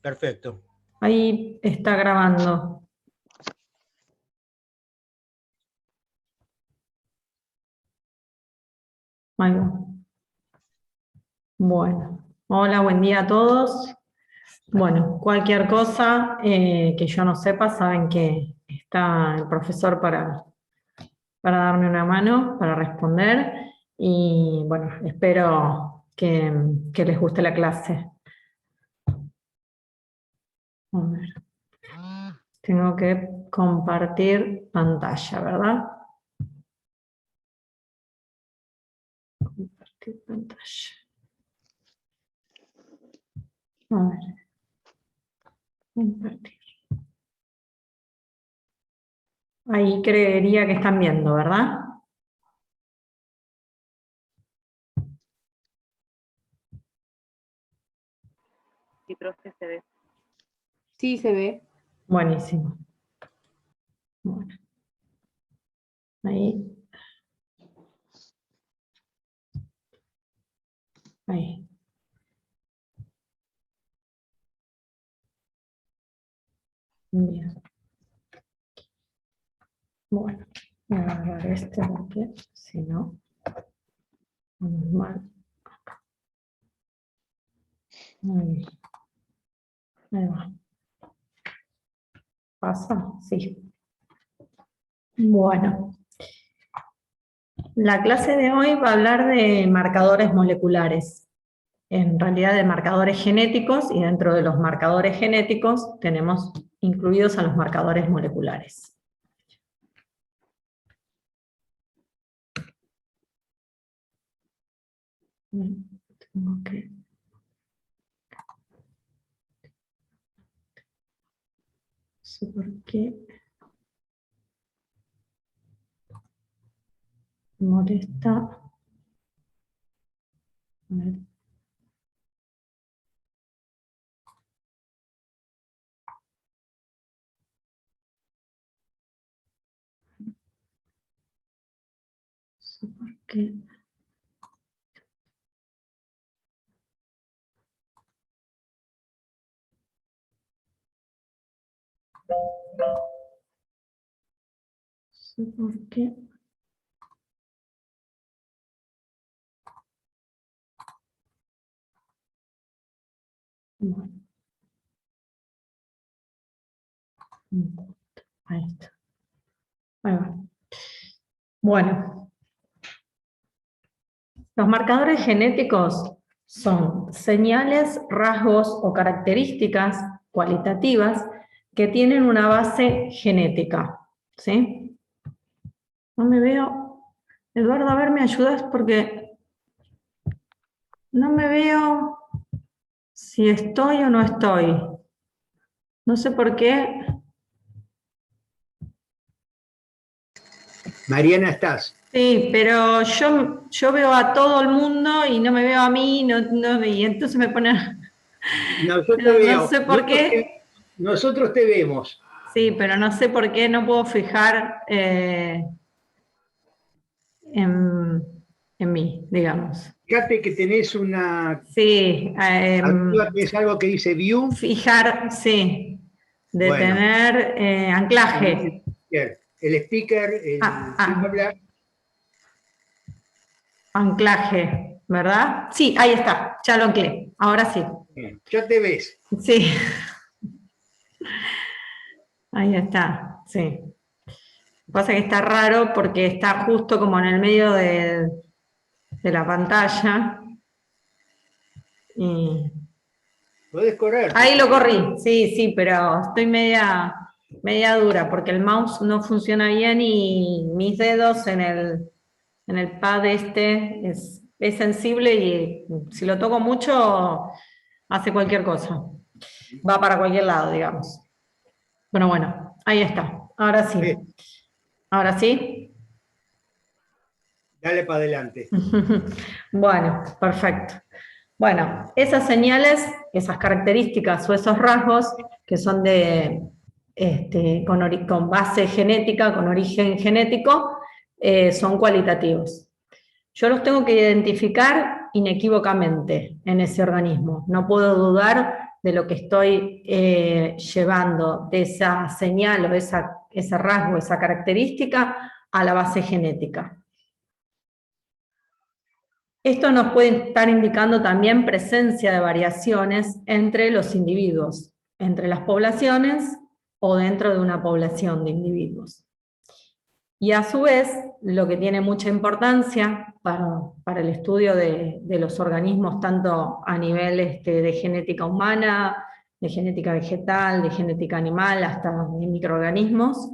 Perfecto. Ahí está grabando. Ahí va. Bueno, hola, buen día a todos. Bueno, cualquier cosa que yo no sepa, saben que está el profesor para darme una mano, para responder. Y bueno, espero que les guste la clase. A ver. Tengo que compartir pantalla, ¿verdad? Compartir pantalla. A ver. Compartir. Ahí creería que están viendo, ¿verdad? Sí, profe, se ve. Sí, se ve. Buenísimo. Bueno. Ahí. Ahí. Bien. Bueno, voy a agarrar este porque si no, vamos mal. Ahí. Ahí va. ¿Pasa? Sí. Bueno. La clase de hoy va a hablar de marcadores moleculares. En realidad de marcadores genéticos, y dentro de los marcadores genéticos tenemos incluidos a los marcadores moleculares. Tengo que... No sé por qué me molesta. A ver. No sé por qué. No sé por qué. Bueno. Ahí está. Ahí va. Bueno. Los marcadores genéticos son señales, rasgos o características cualitativas que tienen una base genética. ¿Sí? No me veo. Eduardo, a ver, ¿me ayudas? Porque no me veo si estoy o no estoy. No sé por qué. Mariana, ¿estás? Sí, pero yo veo a todo el mundo y no me veo a mí, y entonces me pone... No, yo te veo. No sé por qué. Nosotros te vemos. Sí, pero no sé por qué no puedo fijar en mí, digamos. Fíjate que tenés una... Sí, Arriba tenés algo que dice View. fijar, sí, de Bueno. tener anclaje. El speaker, el habla. Anclaje, ¿verdad? Sí, ahí está, ya lo anclé, ahora sí. Bien, ya te ves. Sí. Ahí está, sí. Pasa que está raro porque está justo como en el medio de la pantalla. Y... Podés correr. Ahí lo corrí, sí, sí, pero estoy media dura porque el mouse no funciona bien y mis dedos en el pad este es sensible y si lo toco mucho hace cualquier cosa. Va para cualquier lado, digamos. Pero bueno, ahí está. Ahora sí. Ahora sí. Dale para adelante. Bueno, perfecto. Bueno, esas señales, esas características o esos rasgos que son con base genética, con origen genético, son cualitativos. Yo los tengo que identificar inequívocamente en ese organismo. No puedo dudar de lo que estoy llevando, de esa señal o ese rasgo, esa característica, a la base genética. Esto nos puede estar indicando también presencia de variaciones entre los individuos, entre las poblaciones o dentro de una población de individuos. Y a su vez, lo que tiene mucha importancia para el estudio de los organismos, tanto a nivel de genética humana, de genética vegetal, de genética animal, hasta de microorganismos,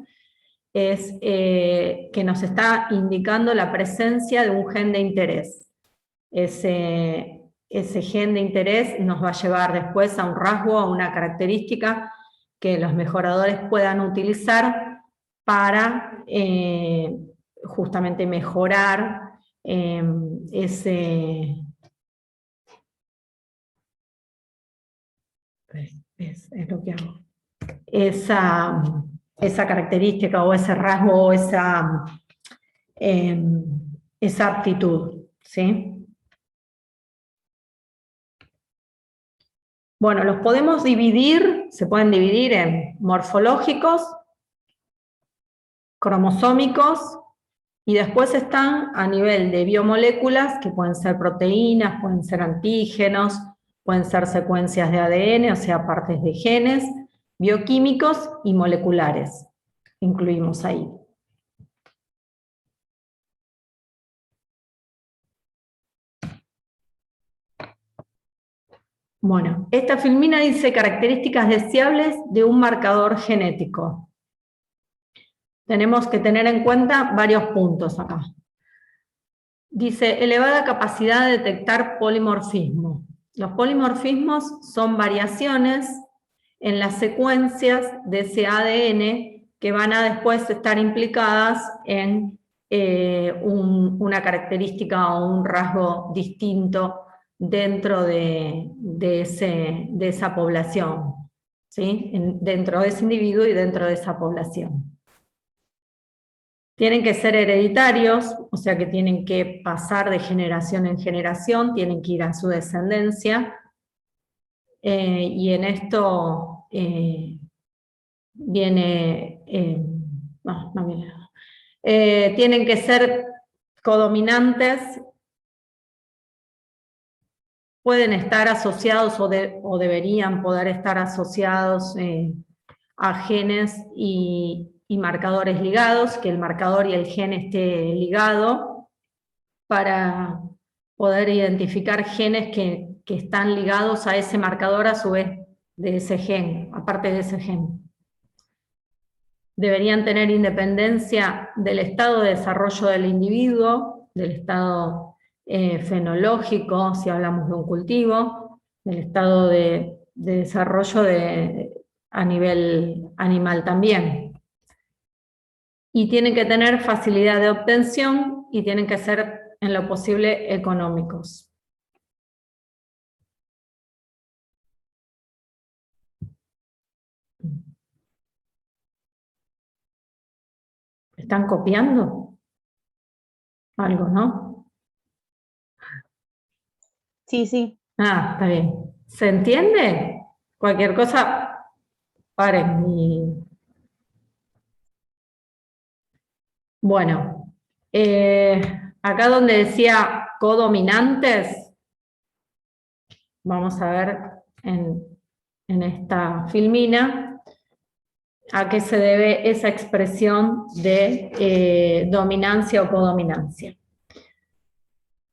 es que nos está indicando la presencia de un gen de interés. Ese gen de interés nos va a llevar después a un rasgo, a una característica que los mejoradores puedan utilizar para justamente mejorar es lo que hago. Esa característica o ese rasgo o esa aptitud, ¿sí? Bueno, los podemos dividir, se pueden dividir en morfológicos, cromosómicos, y después están a nivel de biomoléculas, que pueden ser proteínas, pueden ser antígenos, pueden ser secuencias de ADN, o sea, partes de genes, bioquímicos y moleculares, incluimos ahí. Bueno, esta filmina dice características deseables de un marcador genético. Tenemos que tener en cuenta varios puntos acá. Dice, elevada capacidad de detectar polimorfismo. Los polimorfismos son variaciones en las secuencias de ese ADN que van a después estar implicadas en una característica o un rasgo distinto dentro de esa población, ¿sí? Dentro de ese individuo y dentro de esa población. Tienen que ser hereditarios, o sea que tienen que pasar de generación en generación, tienen que ir a su descendencia, y en esto tienen que ser codominantes, pueden estar asociados o deberían poder estar asociados a genes y marcadores ligados, que el marcador y el gen esté ligado, para poder identificar genes que están ligados a ese marcador a su vez de ese gen, aparte de ese gen. Deberían tener independencia del estado de desarrollo del individuo, del estado fenológico, si hablamos de un cultivo, del estado de desarrollo a nivel animal también. Y tienen que tener facilidad de obtención y tienen que ser en lo posible económicos. ¿Están copiando algo, no? Sí, sí. Ah, está bien. ¿Se entiende? Cualquier cosa, paren y... Bueno, acá donde decía codominantes, vamos a ver en esta filmina a qué se debe esa expresión de dominancia o codominancia.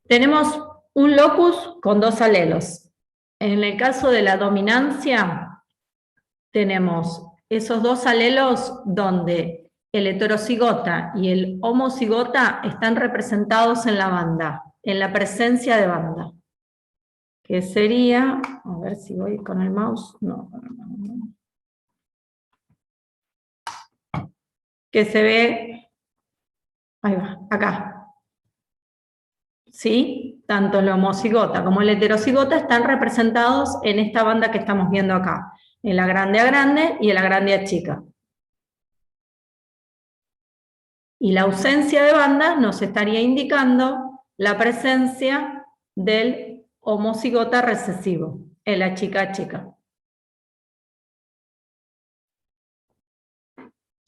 Tenemos un locus con dos alelos. En el caso de la dominancia, tenemos esos dos alelos donde el heterocigota y el homocigota están representados en la banda, en la presencia de banda. Que sería, a ver si voy con el mouse, no. Que se ve, ahí va, acá. ¿Sí? Tanto el homocigota como el heterocigota están representados en esta banda que estamos viendo acá, en la grande a grande y en la grande a chica. Y la ausencia de bandas nos estaría indicando la presencia del homocigota recesivo, en la chica a chica.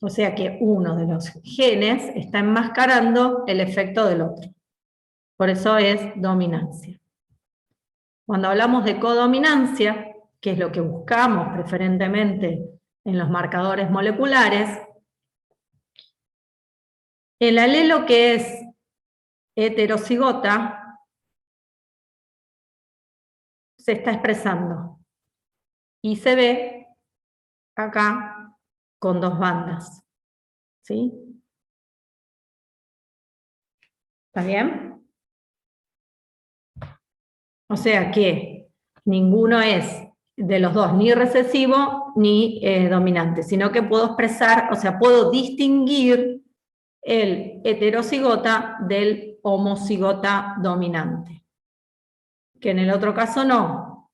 O sea que uno de los genes está enmascarando el efecto del otro. Por eso es dominancia. Cuando hablamos de codominancia, que es lo que buscamos preferentemente en los marcadores moleculares, el alelo que es heterocigota se está expresando y se ve acá con dos bandas. ¿Sí? ¿Está bien? O sea que ninguno es de los dos, ni recesivo ni dominante, sino que puedo expresar, o sea, puedo distinguir el heterocigota del homocigota dominante. Que en el otro caso no.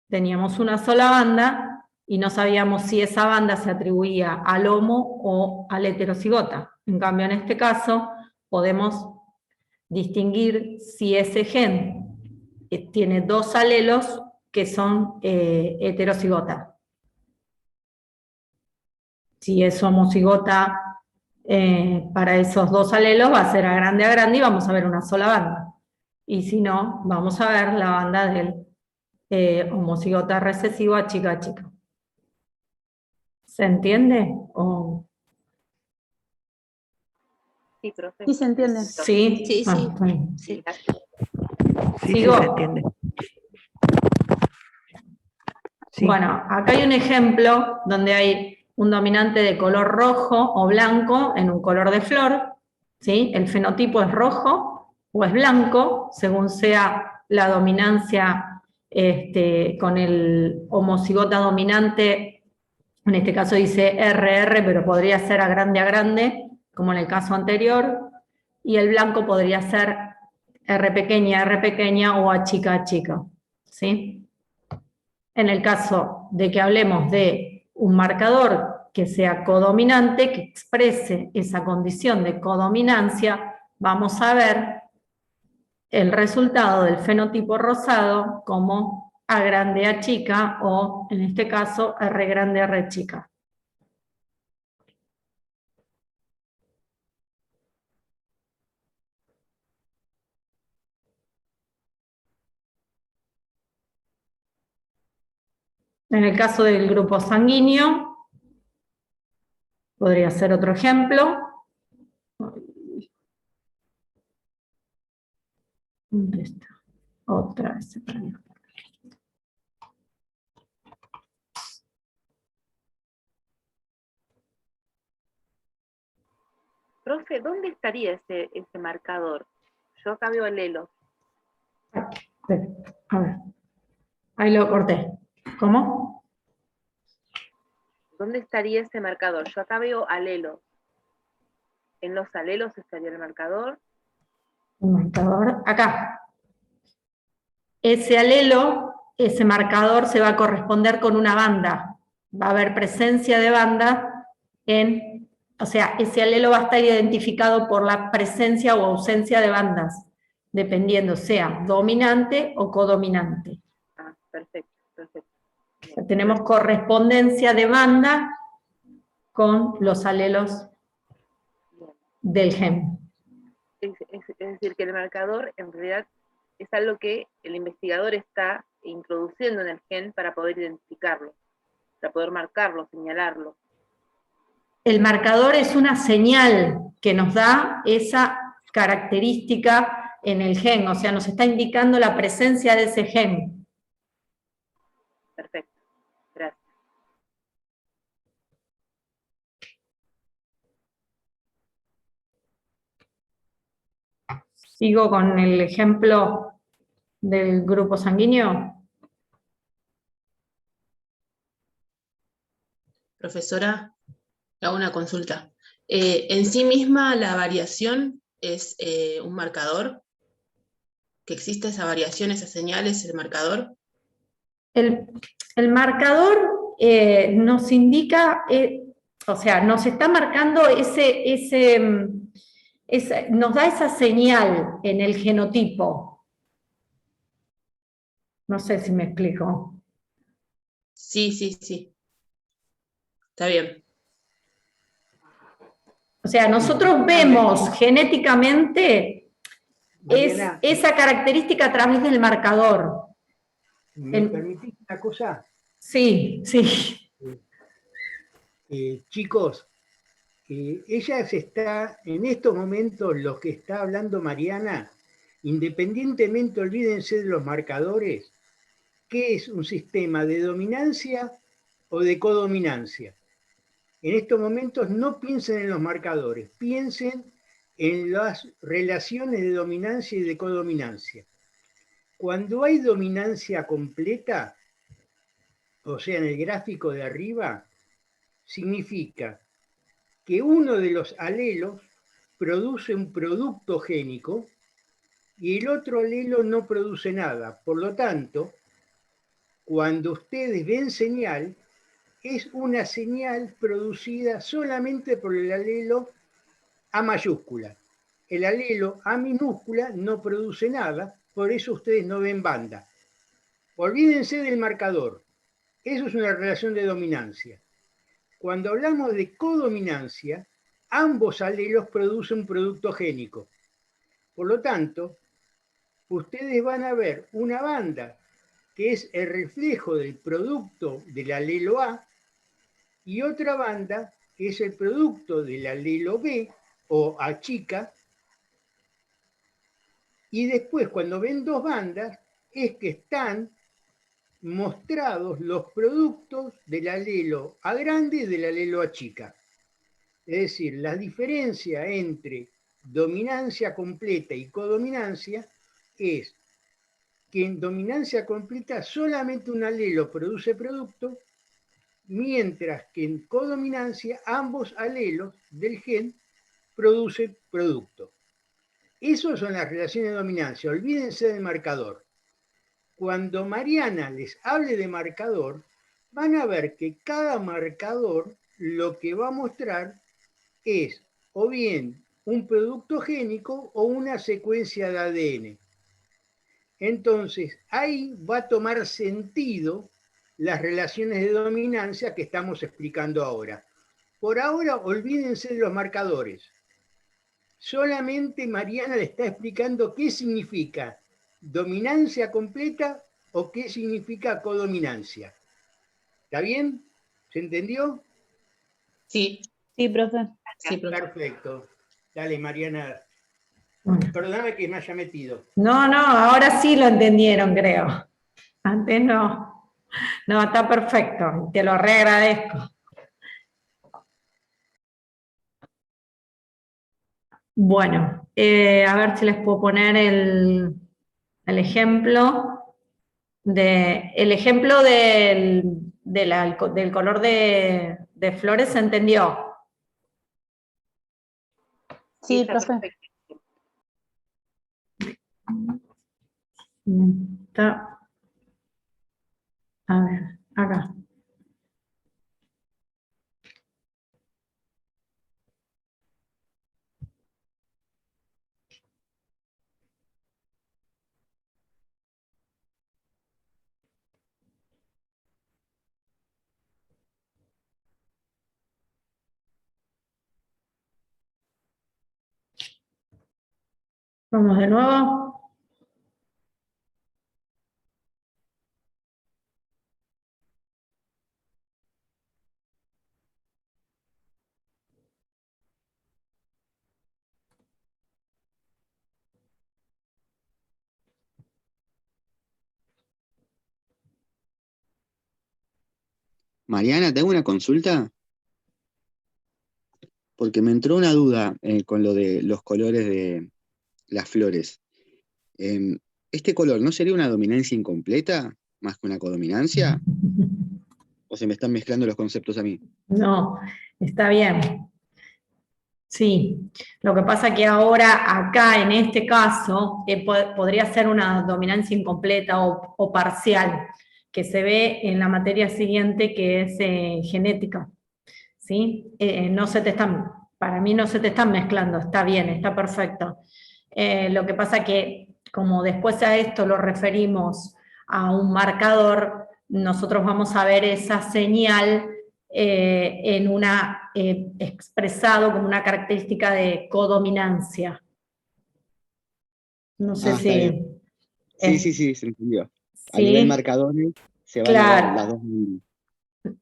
Teníamos una sola banda y no sabíamos si esa banda se atribuía al homo o al heterocigota. En cambio, en este caso, podemos distinguir si ese gen tiene dos alelos que son heterocigota. Si es homocigota para esos dos alelos va a ser a grande y vamos a ver una sola banda. Y si no, vamos a ver la banda del homocigota recesivo a chica. ¿Se entiende? Sí, profe. Sí, se entiende. Sí. Sí, sí. Está bien. Sí. Sí, Sigo. sí, se entiende. Sí. Bueno, acá hay un ejemplo donde hay un dominante de color rojo o blanco en un color de flor, ¿sí? El fenotipo es rojo o es blanco, según sea la dominancia con el homocigota dominante, en este caso dice RR, pero podría ser a grande, como en el caso anterior, y el blanco podría ser R pequeña o a chica, ¿sí? En el caso de que hablemos de un marcador que sea codominante, que exprese esa condición de codominancia, vamos a ver el resultado del fenotipo rosado como A grande A chica o, en este caso, R grande R chica. En el caso del grupo sanguíneo, podría ser otro ejemplo. ¿Dónde está? Otra vez se perdió. Profe, ¿dónde estaría ese marcador? Yo acá veo alelos. Espera, a ver. Ahí lo corté. ¿Cómo? ¿Dónde estaría ese marcador? Yo acá veo alelos. ¿En los alelos estaría el marcador? Un marcador acá. Ese alelo, ese marcador se va a corresponder con una banda. Va a haber presencia de banda o sea, ese alelo va a estar identificado por la presencia o ausencia de bandas, dependiendo sea dominante o codominante. Ah, perfecto. O sea, tenemos correspondencia de banda con los alelos del gen. Es decir, que el marcador en realidad es algo que el investigador está introduciendo en el gen para poder identificarlo, para poder marcarlo, señalarlo. El marcador es una señal que nos da esa característica en el gen, o sea, nos está indicando la presencia de ese gen. Perfecto, gracias. Sigo con el ejemplo del grupo sanguíneo. Profesora, hago una consulta. ¿En sí misma la variación es un marcador? ¿Que existe esa variación, esa señal, es el marcador? El marcador nos indica, o sea, nos está marcando nos da esa señal en el genotipo. No sé si me explico. Sí. Está bien. O sea, nosotros vemos genéticamente Mariana, esa característica a través del marcador. ¿me permitís una cosa? Sí, sí. Chicos, ella se está, en estos momentos, lo que está hablando Mariana, independientemente, olvídense de los marcadores, ¿qué es un sistema de dominancia o de codominancia? En estos momentos no piensen en los marcadores, piensen en las relaciones de dominancia y de codominancia. Cuando hay dominancia completa, o sea, en el gráfico de arriba, significa que uno de los alelos produce un producto génico y el otro alelo no produce nada. Por lo tanto, cuando ustedes ven señal, es una señal producida solamente por el alelo A mayúscula. El alelo A minúscula no produce nada, por eso ustedes no ven banda. Olvídense del marcador. Eso es una relación de dominancia. Cuando hablamos de codominancia, ambos alelos producen un producto génico. Por lo tanto, ustedes van a ver una banda que es el reflejo del producto del alelo A y otra banda que es el producto del alelo B o A chica. Y después, cuando ven dos bandas, es que están mostrados los productos del alelo A grande y del alelo A chica. Es decir, la diferencia entre dominancia completa y codominancia es que en dominancia completa solamente un alelo produce producto, mientras que en codominancia ambos alelos del gen producen producto. Esas son las relaciones de dominancia. Olvídense del marcador. Cuando Mariana les hable de marcador, van a ver que cada marcador lo que va a mostrar es o bien un producto génico o una secuencia de ADN. Entonces, ahí va a tomar sentido las relaciones de dominancia que estamos explicando ahora. Por ahora, olvídense de los marcadores. Solamente Mariana le está explicando qué significa dominancia completa o qué significa codominancia. ¿Está bien? ¿Se entendió? Sí, Sí, profe. sí, profe. Perfecto. Dale, Mariana. Bueno. Perdóname que me haya metido. No, ahora sí lo entendieron, creo. Antes no. No, está perfecto. Te lo reagradezco. Bueno, a ver si les puedo poner el ejemplo del color de flores, ¿se entendió? Sí, está profe. perfecto. Está, a ver, acá. Vamos de nuevo. Mariana, ¿te hago una consulta? Porque me entró una duda con lo de los colores de las flores. ¿Este color no sería una dominancia incompleta más que una codominancia? ¿O se me están mezclando los conceptos a mí? No, está bien. Sí, lo que pasa que ahora acá en este caso podría ser una dominancia incompleta o parcial, que se ve en la materia siguiente que es genética, ¿sí? No se te están, para mí no se te están mezclando, está bien, está perfecto. Lo que pasa que como después a esto lo referimos a un marcador, nosotros vamos a ver esa señal expresado como una característica de codominancia. No sé está bien. Sí, se entendió. A nivel marcadores se van a ver las dos líneas.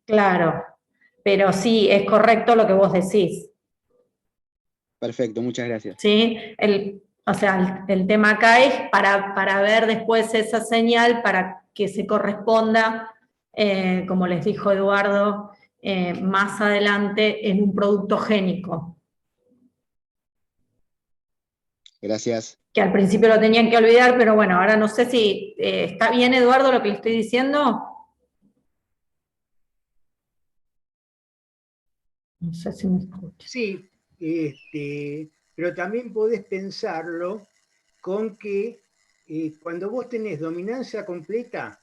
Claro, pero sí, es correcto lo que vos decís. Perfecto, muchas gracias. ¿Sí? O sea, el tema acá es para ver después esa señal para que se corresponda, como les dijo Eduardo, más adelante en un producto génico. Gracias. Que al principio lo tenían que olvidar, pero bueno, ahora no sé si está bien, Eduardo, lo que le estoy diciendo. No sé si me escucha. Sí, pero también podés pensarlo con que cuando vos tenés dominancia completa,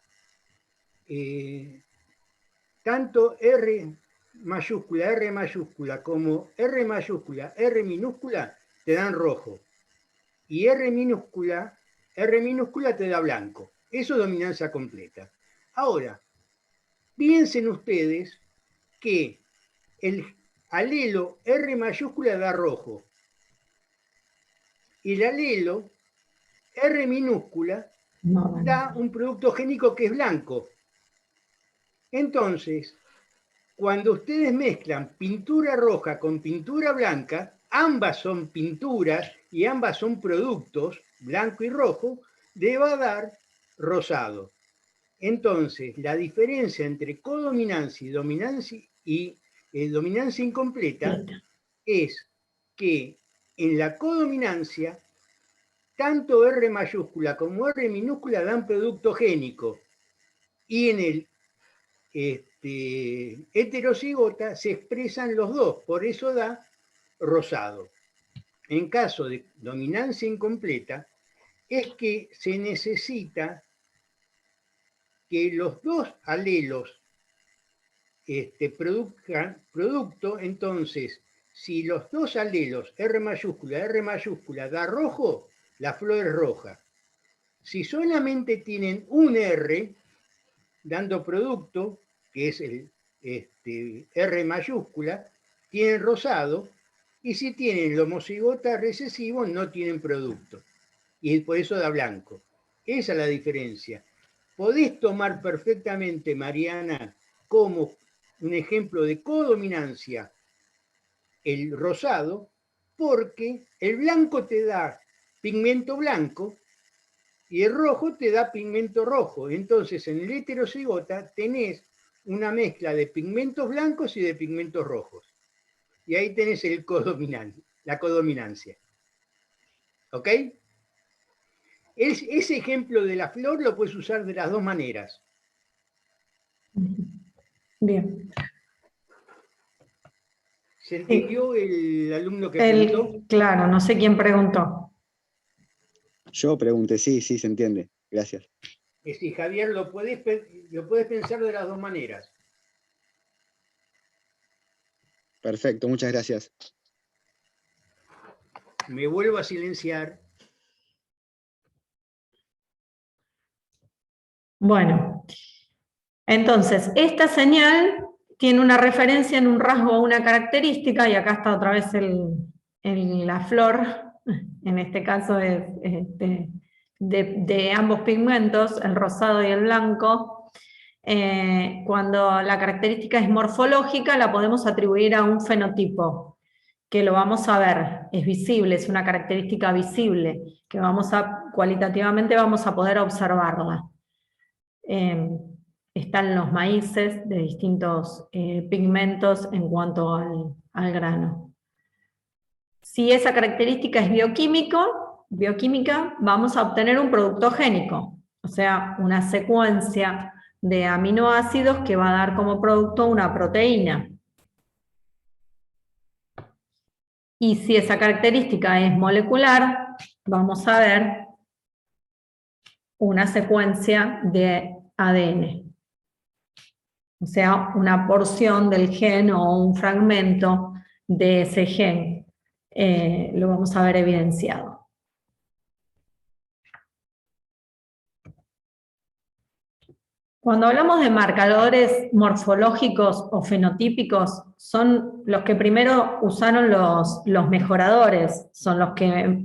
tanto R mayúscula como R mayúscula, R minúscula te dan rojo. Y R minúscula te da blanco. Eso es dominancia completa. Ahora, piensen ustedes que el alelo R mayúscula da rojo. Y el alelo R minúscula da un producto génico que es blanco. Entonces, cuando ustedes mezclan pintura roja con pintura blanca, ambas son pinturas y ambas son productos, blanco y rojo, deba dar rosado. Entonces, la diferencia entre codominancia y dominancia incompleta es que en la codominancia, tanto R mayúscula como R minúscula dan producto génico, y en el heterocigota se expresan los dos, por eso da rosado. En caso de dominancia incompleta, es que se necesita que los dos alelos produzcan producto. Entonces, si los dos alelos R mayúscula da rojo, la flor es roja. Si solamente tienen un R dando producto, que es el R mayúscula, tienen rosado, y si tienen el homocigota recesivo no tienen producto, y por eso da blanco. Esa es la diferencia. Podés tomar perfectamente, Mariana, como un ejemplo de codominancia el rosado, porque el blanco te da pigmento blanco y el rojo te da pigmento rojo. Entonces, en el heterocigota tenés una mezcla de pigmentos blancos y de pigmentos rojos. Y ahí tenés la codominancia. ¿Ok? Ese ejemplo de la flor lo puedes usar de las dos maneras. Bien. ¿Se entendió el alumno que preguntó? Claro, no sé quién preguntó. Yo pregunté, sí, se entiende. Gracias. Sí, Javier, lo puedes pensar de las dos maneras. Perfecto, muchas gracias. Me vuelvo a silenciar. Bueno, entonces, esta señal tiene una referencia en un rasgo o una característica, y acá está otra vez la flor, en este caso es de ambos pigmentos, el rosado y el blanco. Cuando la característica es morfológica, la podemos atribuir a un fenotipo, que lo vamos a ver, es visible, es una característica visible, que cualitativamente vamos a poder observarla. Están los maíces de distintos pigmentos en cuanto al grano. Si esa característica es bioquímica, vamos a obtener un producto génico, o sea, una secuencia de aminoácidos que va a dar como producto una proteína. Y si esa característica es molecular, vamos a ver una secuencia de ADN. O sea, una porción del gen o un fragmento de ese gen. Lo vamos a ver evidenciado. Cuando hablamos de marcadores morfológicos o fenotípicos, son los que primero usaron los mejoradores, son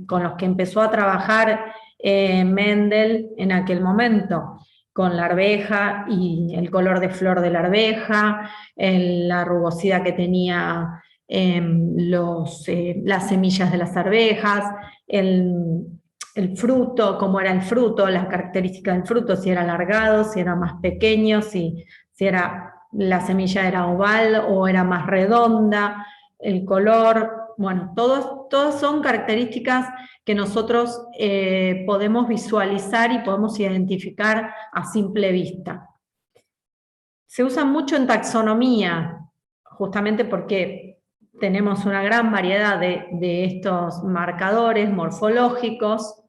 con los que empezó a trabajar Mendel en aquel momento, con la arveja y el color de flor de la arveja, la rugosidad que tenía las semillas de las arvejas, el fruto, cómo era el fruto, las características del fruto, si era alargado, si era más pequeño, si la semilla era oval o era más redonda, el color, bueno, todas son características que nosotros podemos visualizar y podemos identificar a simple vista. Se usa mucho en taxonomía, justamente porque tenemos una gran variedad de estos marcadores morfológicos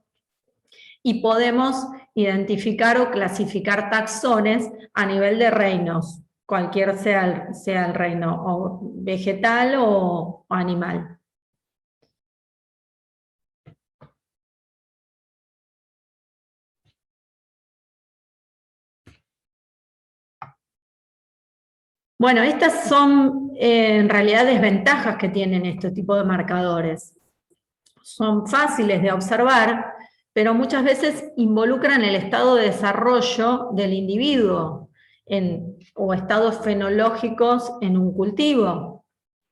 y podemos identificar o clasificar taxones a nivel de reinos, cualquier sea el reino, o vegetal o animal. Bueno, estas son en realidad desventajas que tienen este tipo de marcadores. Son fáciles de observar, pero muchas veces involucran el estado de desarrollo del individuo o estados fenológicos en un cultivo.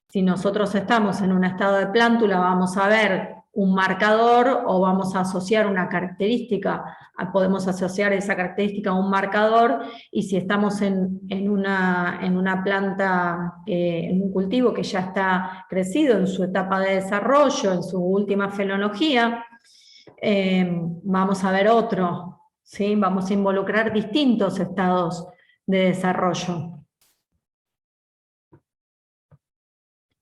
Si nosotros estamos en un estado de plántula, vamos a ver un marcador o vamos a asociar una característica, podemos asociar esa característica a un marcador, y si estamos en una planta, en un cultivo que ya está crecido en su etapa de desarrollo, en su última fenología, vamos a ver otro, ¿sí? Vamos a involucrar distintos estados de desarrollo.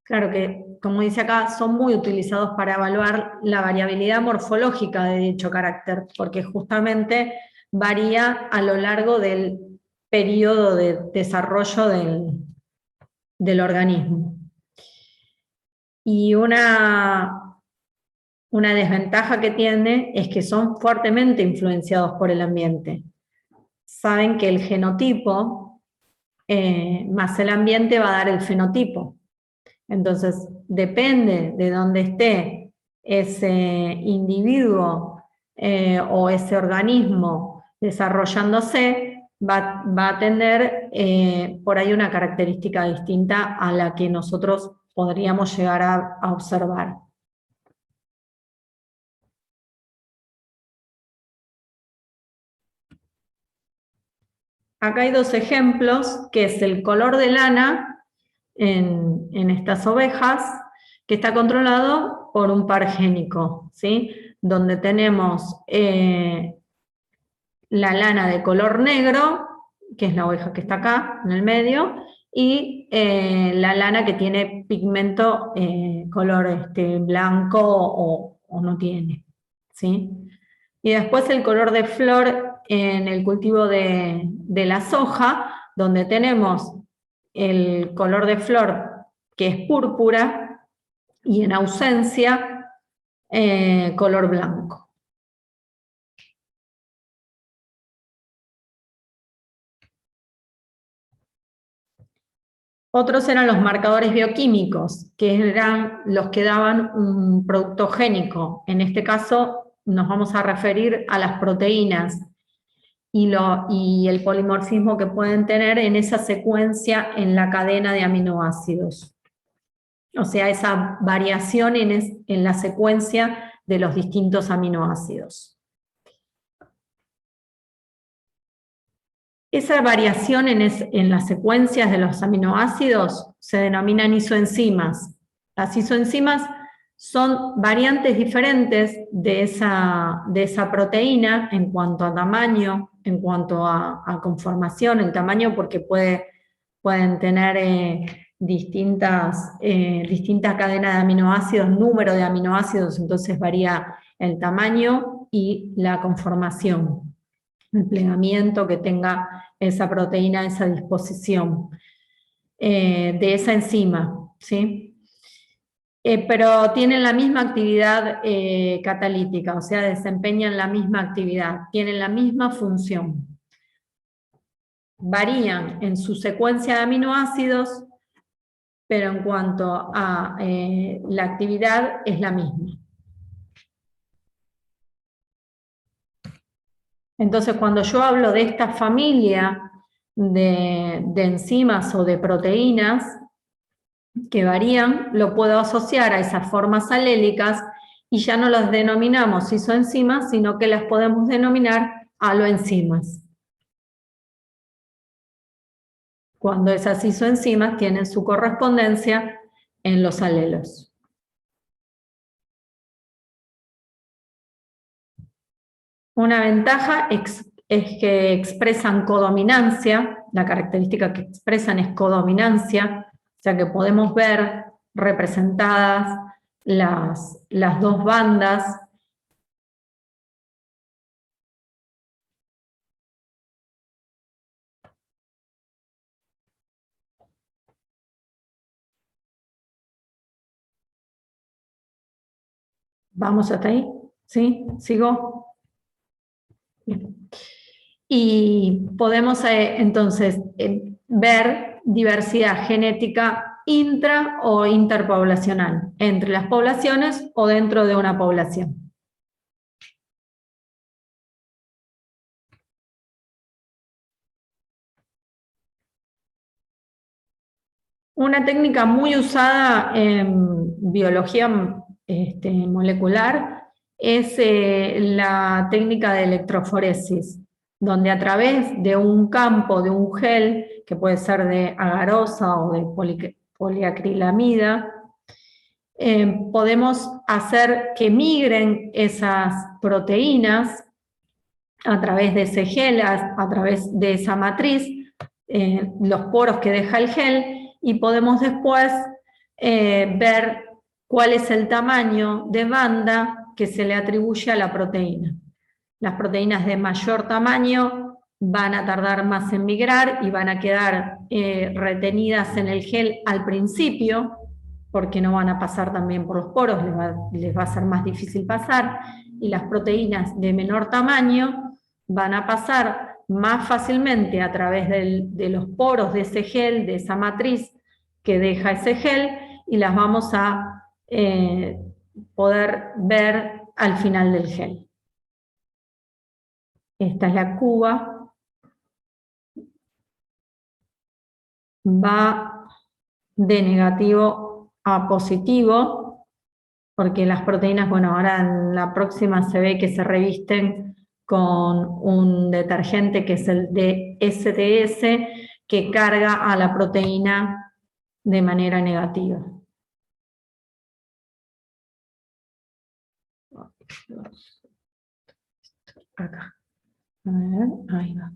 Claro que, como dice acá, son muy utilizados para evaluar la variabilidad morfológica de dicho carácter, porque justamente varía a lo largo del periodo de desarrollo del organismo. Y una desventaja que tiene es que son fuertemente influenciados por el ambiente. Saben que el genotipo más el ambiente va a dar el fenotipo. Entonces, depende de dónde esté ese individuo o ese organismo desarrollándose, va a tener por ahí una característica distinta a la que nosotros podríamos llegar a observar. Acá hay dos ejemplos, que es el color de lana en estas ovejas, que está controlado por un par génico, ¿sí? Donde tenemos la lana de color negro, que es la oveja que está acá en el medio, y la lana que tiene pigmento color blanco o no tiene, ¿sí? Y después el color de flor en el cultivo de la soja, donde tenemos el color de flor que es púrpura y en ausencia color blanco. Otros eran los marcadores bioquímicos, que eran los que daban un producto génico. En este caso nos vamos a referir a las proteínas y el polimorfismo que pueden tener en esa secuencia en la cadena de aminoácidos. O sea, esa variación en la secuencia de los distintos aminoácidos. Esa variación en las secuencias de los aminoácidos se denominan isoenzimas. Las isoenzimas son variantes diferentes de esa proteína en cuanto a tamaño, en cuanto a conformación, el tamaño, porque pueden tener distintas cadenas de aminoácidos, número de aminoácidos, entonces varía el tamaño y la conformación, el plegamiento que tenga esa proteína a esa disposición de esa enzima, ¿sí? Pero tienen la misma actividad catalítica, o sea, desempeñan la misma actividad, tienen la misma función. varían en su secuencia de aminoácidos, pero en cuanto a la actividad es la misma. Entonces, cuando yo hablo de esta familia de enzimas o de proteínas que varían, lo puedo asociar a esas formas alélicas y ya no las denominamos isoenzimas, sino que las podemos denominar aloenzimas. Cuando esas isoenzimas tienen su correspondencia en los alelos. Una ventaja es que expresan codominancia, la característica que expresan es codominancia, o sea que podemos ver representadas las dos bandas. ¿Vamos hasta ahí? ¿Sí? ¿Sigo? Bien. Y podemos entonces ver diversidad genética intra o interpoblacional, entre las poblaciones o dentro de una población. Una técnica muy usada en biología molecular es la técnica de electroforesis, donde a través de un campo, de un gel, que puede ser de agarosa o de poliacrilamida, podemos hacer que migren esas proteínas a través de ese gel, a través de esa matriz, los poros que deja el gel, y podemos después ver cuál es el tamaño de banda que se le atribuye a la proteína. Las proteínas de mayor tamaño van a tardar más en migrar y van a quedar retenidas en el gel al principio, porque no van a pasar también por los poros, les va a ser más difícil pasar, y las proteínas de menor tamaño van a pasar más fácilmente a través de los poros de ese gel, de esa matriz que deja ese gel, y las vamos a poder ver al final del gel. Esta es la cuba. Va de negativo a positivo, porque las proteínas, bueno, ahora en la próxima se ve que se revisten con un detergente que es el DSTS, que carga a la proteína de manera negativa. Acá. A ver, ahí va.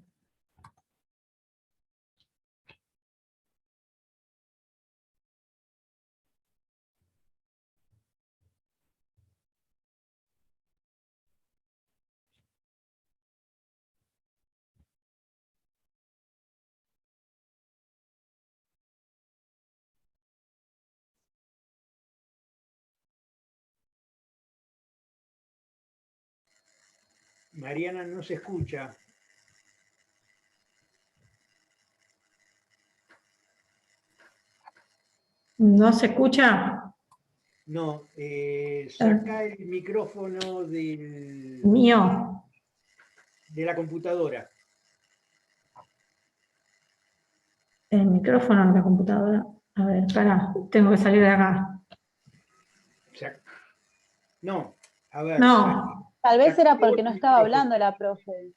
Mariana no se escucha. ¿No se escucha? No, saca el micrófono Mío. de la computadora. El micrófono de la computadora. A ver, pará, tengo que salir de acá. No, a ver. No. Tal vez era porque no estaba hablando la profe.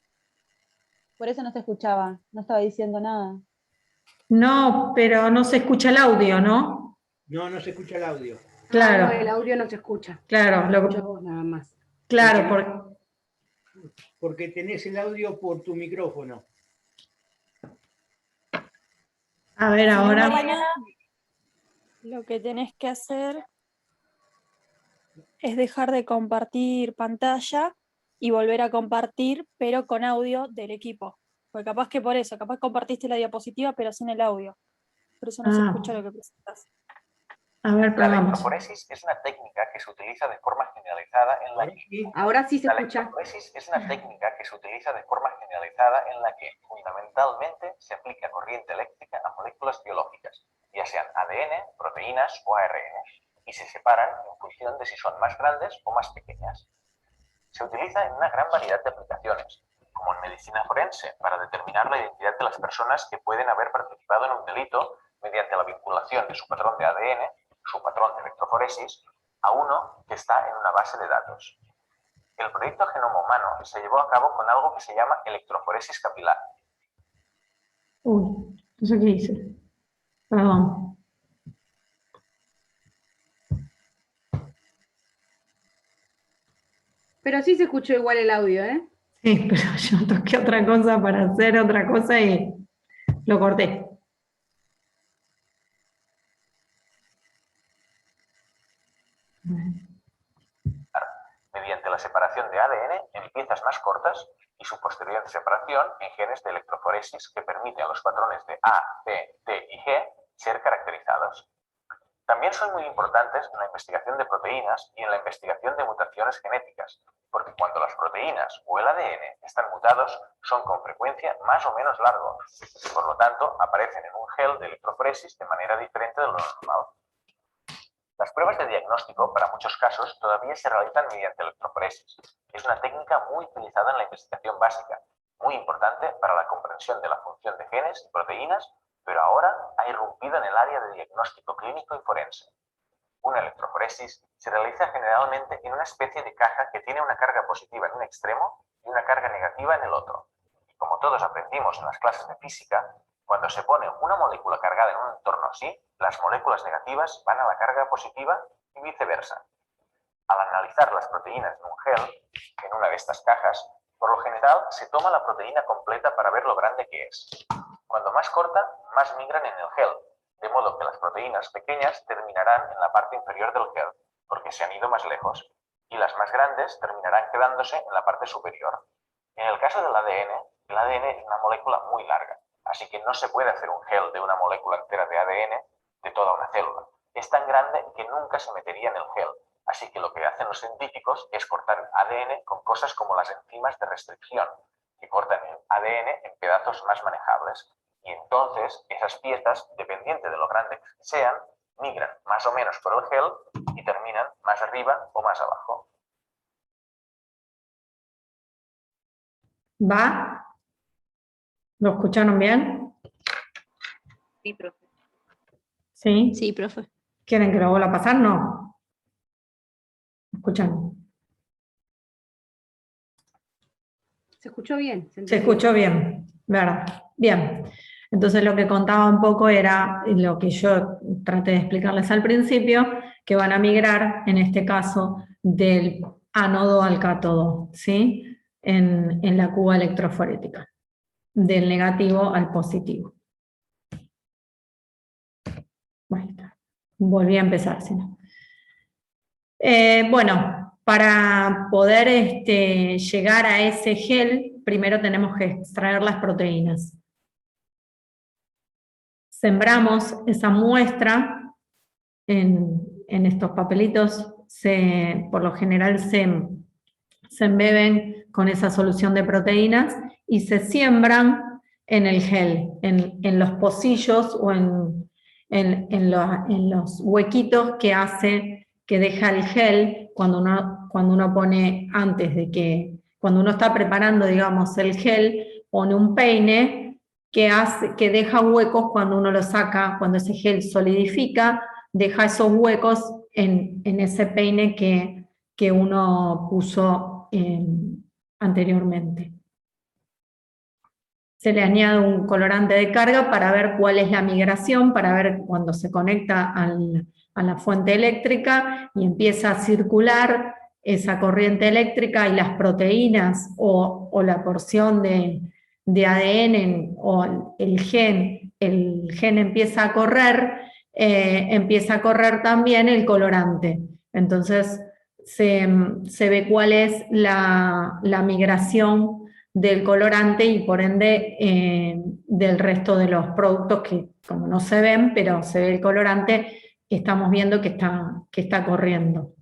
Por eso no se escuchaba, no estaba diciendo nada. No, pero no se escucha el audio, ¿no? No, no se escucha el audio. Claro. No, el audio no se escucha. Claro, lo escucho vos nada más. Claro, porque tenés el audio por tu micrófono. A ver, ahora. Mariana, lo que tenés que hacer es dejar de compartir pantalla y volver a compartir, pero con audio del equipo. Porque capaz que por eso, capaz compartiste la diapositiva, pero sin el audio. Por eso no se escucha lo que presentas. A ver, La probamos. electroforesis es una técnica que se utiliza de forma generalizada en la que... Ahora sí se La escucha. electroforesis es una técnica que se utiliza de forma generalizada en la que, fundamentalmente, se aplica corriente eléctrica a moléculas biológicas, ya sean ADN, proteínas o ARN, y se separan en función de si son más grandes o más pequeñas. Se utiliza en una gran variedad de aplicaciones, como en medicina forense, para determinar la identidad de las personas que pueden haber participado en un delito mediante la vinculación de su patrón de ADN, su patrón de electroforesis, a uno que está en una base de datos. El proyecto Genoma Humano se llevó a cabo con algo que se llama electroforesis capilar. Uy, no sé qué hice. Perdón. Pero sí se escuchó igual el audio, ¿eh? Sí, pero yo toqué otra cosa para hacer otra cosa y lo corté. Mediante la separación de ADN en piezas más cortas y su posterior separación en genes de electroforesis que permiten a los patrones de A, C, T y G ser caracterizados. También son muy importantes en la investigación de proteínas y en la investigación de mutaciones genéticas, porque cuando las proteínas o el ADN están mutados, son con frecuencia más o menos largos y por lo tanto aparecen en un gel de electroforesis de manera diferente de lo normal. Las pruebas de diagnóstico, para muchos casos, todavía se realizan mediante electroforesis. Es una técnica muy utilizada en la investigación básica, muy importante para la comprensión de la función de genes y proteínas, pero ahora ha irrumpido en el área de diagnóstico clínico y forense. Una electroforesis se realiza generalmente en una especie de caja que tiene una carga positiva en un extremo y una carga negativa en el otro. Y como todos aprendimos en las clases de física, cuando se pone una molécula cargada en un entorno así, las moléculas negativas van a la carga positiva y viceversa. Al analizar las proteínas en un gel, en una de estas cajas, por lo general se toma la proteína completa para ver lo grande que es. Cuando más corta, más migran en el gel, de modo que las proteínas pequeñas terminarán en la parte inferior del gel, porque se han ido más lejos, y las más grandes terminarán quedándose en la parte superior. En el caso del ADN es una molécula muy larga, así que no se puede hacer un gel de una molécula entera de ADN de toda una célula. Es tan grande que nunca se metería en el gel, así que lo que hacen los científicos es cortar el ADN con cosas como las enzimas de restricción, que cortan el ADN en pedazos más manejables. Y entonces esas piezas, dependiente de lo grandes que sean, migran más o menos por el gel y terminan más arriba o más abajo. ¿Va? ¿Lo escucharon bien? Sí, profe. ¿Sí? Sí, profe. ¿Quieren que lo vuelva a pasar? No. ¿Escuchan? Se escuchó bien. Se escuchó bien, ¿verdad? Bien. Entonces lo que contaba un poco era lo que yo traté de explicarles al principio, que van a migrar, en este caso, del ánodo al cátodo, ¿sí? En la cuba electroforética, del negativo al positivo. Ahí está. Volví a empezar, si no. Bueno, para poder llegar a ese gel, primero tenemos que extraer las proteínas. Sembramos esa muestra en estos papelitos, por lo general se embeben con esa solución de proteínas y se siembran en el gel, en los pocillos o en los huequitos que deja el gel cuando uno pone, cuando uno está preparando, digamos, el gel, pone un peine que deja huecos cuando uno lo saca, cuando ese gel solidifica, deja esos huecos en ese peine que uno puso anteriormente. Se le añade un colorante de carga para ver cuál es la migración, para ver cuando se conecta a la fuente eléctrica y empieza a circular esa corriente eléctrica y las proteínas o la porción de ADN o el gen empieza a correr también el colorante. Entonces se ve cuál es la migración del colorante y por ende del resto de los productos que como no se ven, pero se ve el colorante estamos viendo que está corriendo.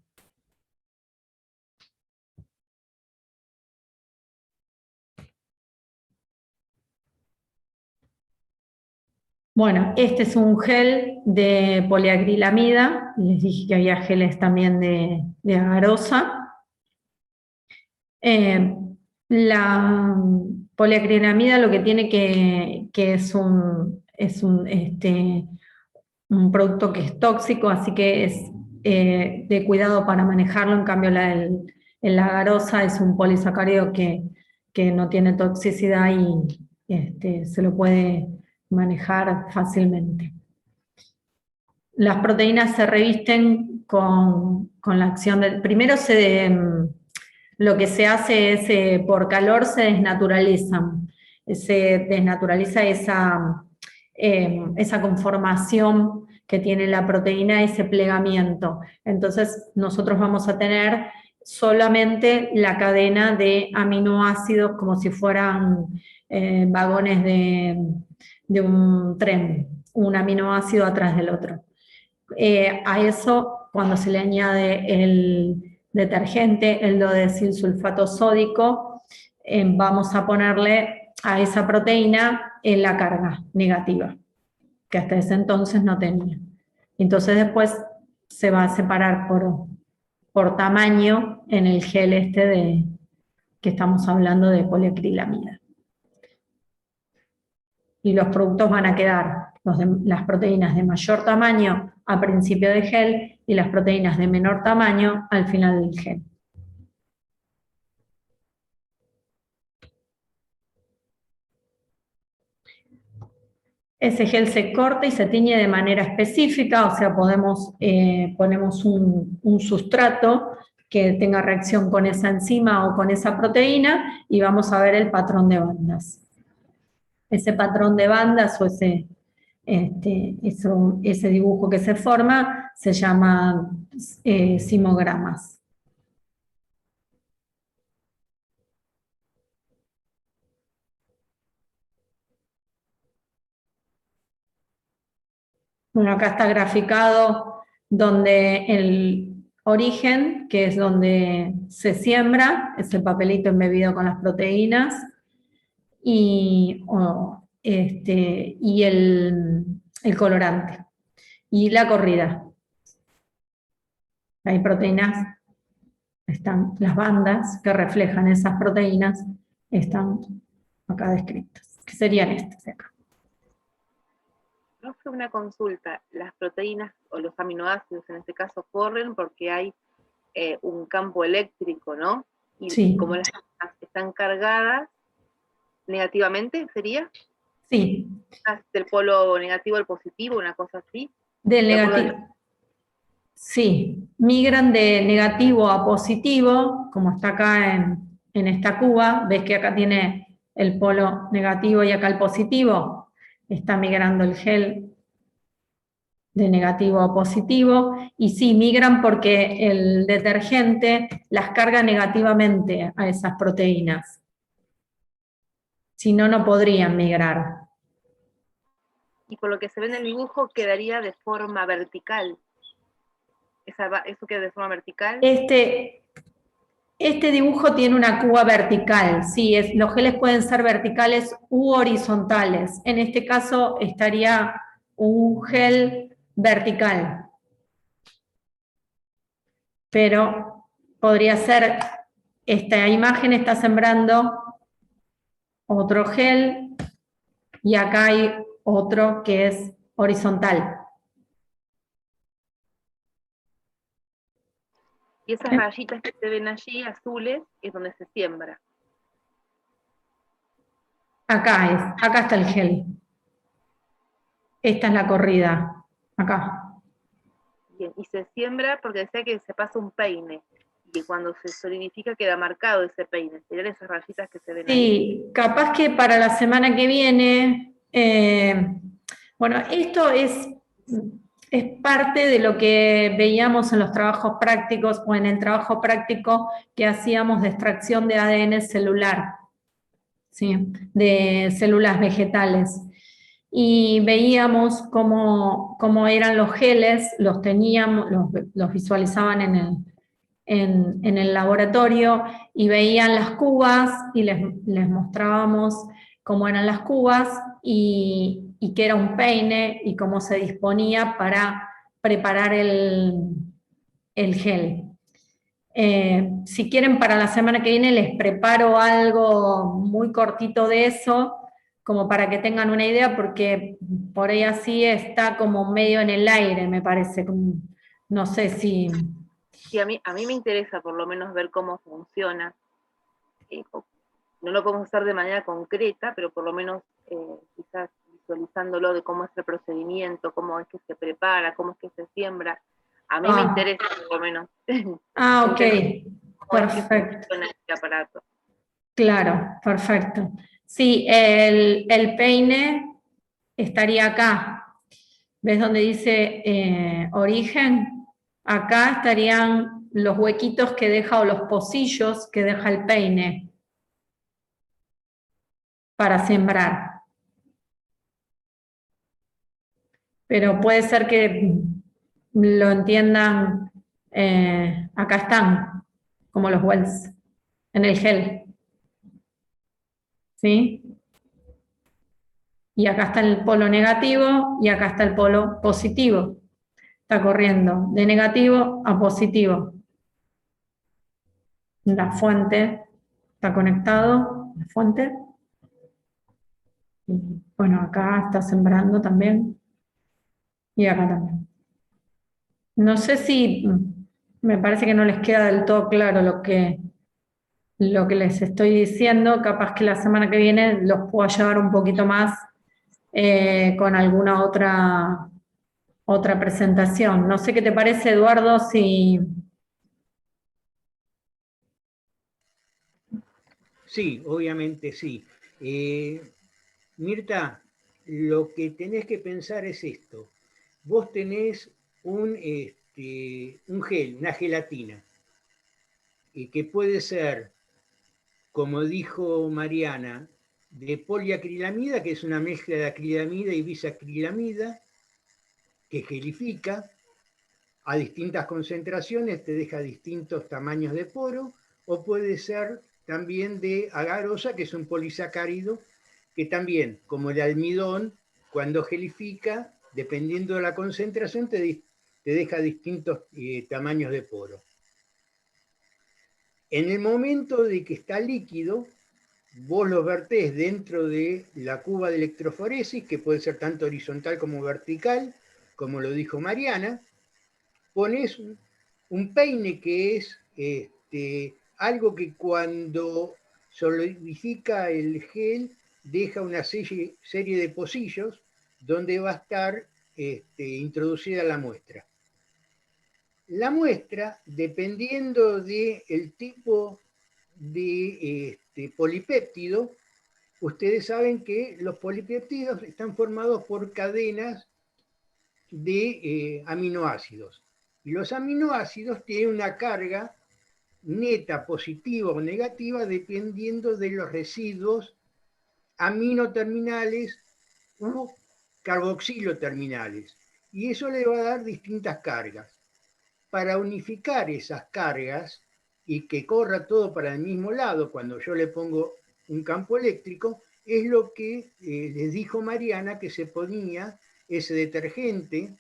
Bueno, este es un gel de poliacrilamida, les dije que había geles también de agarosa. La poliacrilamida lo que tiene que es un producto que es tóxico, así que es de cuidado para manejarlo. En cambio la agarosa es un polisacárido que no tiene toxicidad y se lo puede manejar fácilmente. Las proteínas se revisten con la acción del... Primero lo que se hace es, por calor se desnaturalizan. Se desnaturaliza esa conformación que tiene la proteína, ese plegamiento. Entonces nosotros vamos a tener solamente la cadena de aminoácidos como si fueran vagones de un tren, un aminoácido atrás del otro. A eso, cuando se le añade el detergente, el dodesilsulfato sódico, vamos a ponerle a esa proteína en la carga negativa, que hasta ese entonces no tenía. Entonces después se va a separar por tamaño en el gel que estamos hablando de poliacrilamida. Y los productos van a quedar, las proteínas de mayor tamaño a principio de gel y las proteínas de menor tamaño al final del gel. Ese gel se corta y se tiñe de manera específica, o sea, ponemos un sustrato que tenga reacción con esa enzima o con esa proteína y vamos a ver el patrón de bandas. Ese patrón de bandas o ese dibujo que se forma se llama simogramas. Bueno, acá está graficado donde el origen, que es donde se siembra, es el papelito embebido con las proteínas, y el colorante, y la corrida. Hay proteínas, están las bandas que reflejan esas proteínas, están acá descritas, que serían estas de acá. No fue una consulta, las proteínas o los aminoácidos en este caso corren porque hay un campo eléctrico, ¿no? Y sí. Como las están cargadas negativamente, ¿sería? Sí. Del polo negativo al positivo, una cosa así. Del negativo. Sí, migran de negativo a positivo, como está acá en esta cuba. ¿Ves que acá tiene el polo negativo y acá el positivo? Está migrando el gel de negativo a positivo, y sí, migran porque el detergente las carga negativamente a esas proteínas. Si no, no podrían migrar. Y por lo que se ve en el dibujo, quedaría de forma vertical. ¿Eso queda de forma vertical? Este dibujo tiene una cuba vertical, sí, los geles pueden ser verticales u horizontales. En este caso estaría un gel vertical. Pero podría ser, esta imagen está sembrando otro gel y acá hay otro que es horizontal. Y esas rayitas que se ven allí, azules, es donde se siembra. Acá está el gel. Esta es la corrida, acá. Bien, y se siembra porque decía que se pasa un peine, y que cuando se solidifica queda marcado ese peine. ¿Serían esas rayitas que se ven ahí? Sí, capaz que para la semana que viene, bueno, esto es parte de lo que veíamos en los trabajos prácticos o en el trabajo práctico que hacíamos de extracción de ADN celular, ¿sí? De células vegetales. y veíamos cómo eran los geles, los teníamos, los visualizaban en el laboratorio y veían las cubas y les mostrábamos cómo eran las cubas y qué era un peine y cómo se disponía para preparar el gel. Si quieren, para la semana que viene les preparo algo muy cortito de eso, como para que tengan una idea, porque por ahí así está como medio en el aire, me parece. No sé si... Sí, a mí me interesa por lo menos ver cómo funciona. No lo podemos hacer de manera concreta, pero por lo menos quizás visualizándolo de cómo es el procedimiento, cómo es que se prepara, cómo es que se siembra. A mí me interesa por lo menos. Ok, perfecto. Este aparato. Claro, perfecto. Sí, el peine estaría acá. ¿Ves donde dice origen? Acá estarían los huequitos que deja o los pocillos que deja el peine para sembrar. Pero puede ser que lo entiendan, acá están, como los wells, en el gel. ¿Sí? Y acá está el polo negativo y acá está el polo positivo. Está corriendo de negativo a positivo. La fuente está conectado, la fuente. Bueno, acá está sembrando también. Y acá también. No sé si, me parece que no les queda del todo claro lo que les estoy diciendo. Capaz que la semana que viene los puedo llevar un poquito más con alguna otra presentación. No sé qué te parece, Eduardo, si... Sí, obviamente sí. Mirta, lo que tenés que pensar es esto. Vos tenés un gel, una gelatina, y que puede ser, como dijo Mariana, de poliacrilamida, que es una mezcla de acrilamida y bisacrilamida, que gelifica a distintas concentraciones, te deja distintos tamaños de poro, o puede ser también de agarosa, que es un polisacárido, que también, como el almidón, cuando gelifica, dependiendo de la concentración, te deja distintos tamaños de poro. En el momento de que está líquido, vos lo vertés dentro de la cuba de electroforesis, que puede ser tanto horizontal como vertical, como lo dijo Mariana. Pones un peine, que es algo que cuando solidifica el gel deja una serie de pocillos donde va a estar introducida la muestra. La muestra, dependiendo del tipo de polipéptido, ustedes saben que los polipéptidos están formados por cadenas de aminoácidos. Y los aminoácidos tienen una carga neta, positiva o negativa, dependiendo de los residuos aminoterminales u carboxiloterminales. Y eso le va a dar distintas cargas. Para unificar esas cargas y que corra todo para el mismo lado, cuando yo le pongo un campo eléctrico, es lo que les dijo Mariana, que se ponía ese detergente,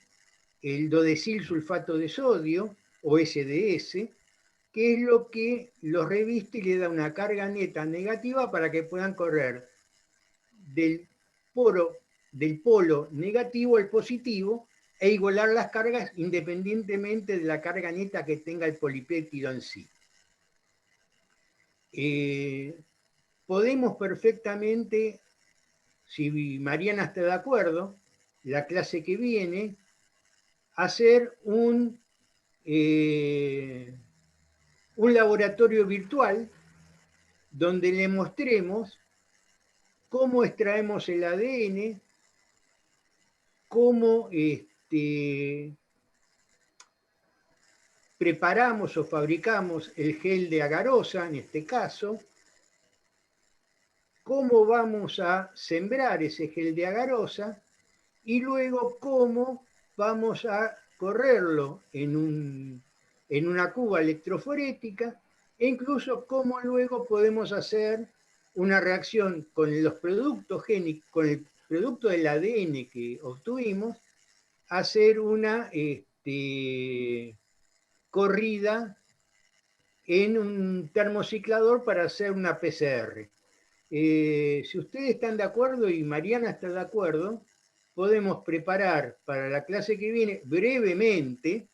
el dodecil sulfato de sodio, o SDS, que es lo que los reviste y le da una carga neta negativa para que puedan correr del polo negativo al positivo e igualar las cargas independientemente de la carga neta que tenga el polipéptido en sí. Podemos perfectamente, si Mariana está de acuerdo, la clase que viene, hacer un laboratorio virtual donde le mostremos cómo extraemos el ADN, cómo preparamos o fabricamos el gel de agarosa, en este caso, cómo vamos a sembrar ese gel de agarosa y luego cómo vamos a correrlo en una cuba electroforética e incluso cómo luego podemos hacer una reacción con los productos génicos, con el producto del ADN que obtuvimos, hacer una corrida en un termociclador para hacer una PCR. Si ustedes están de acuerdo y Mariana está de acuerdo, podemos preparar para la clase que viene brevemente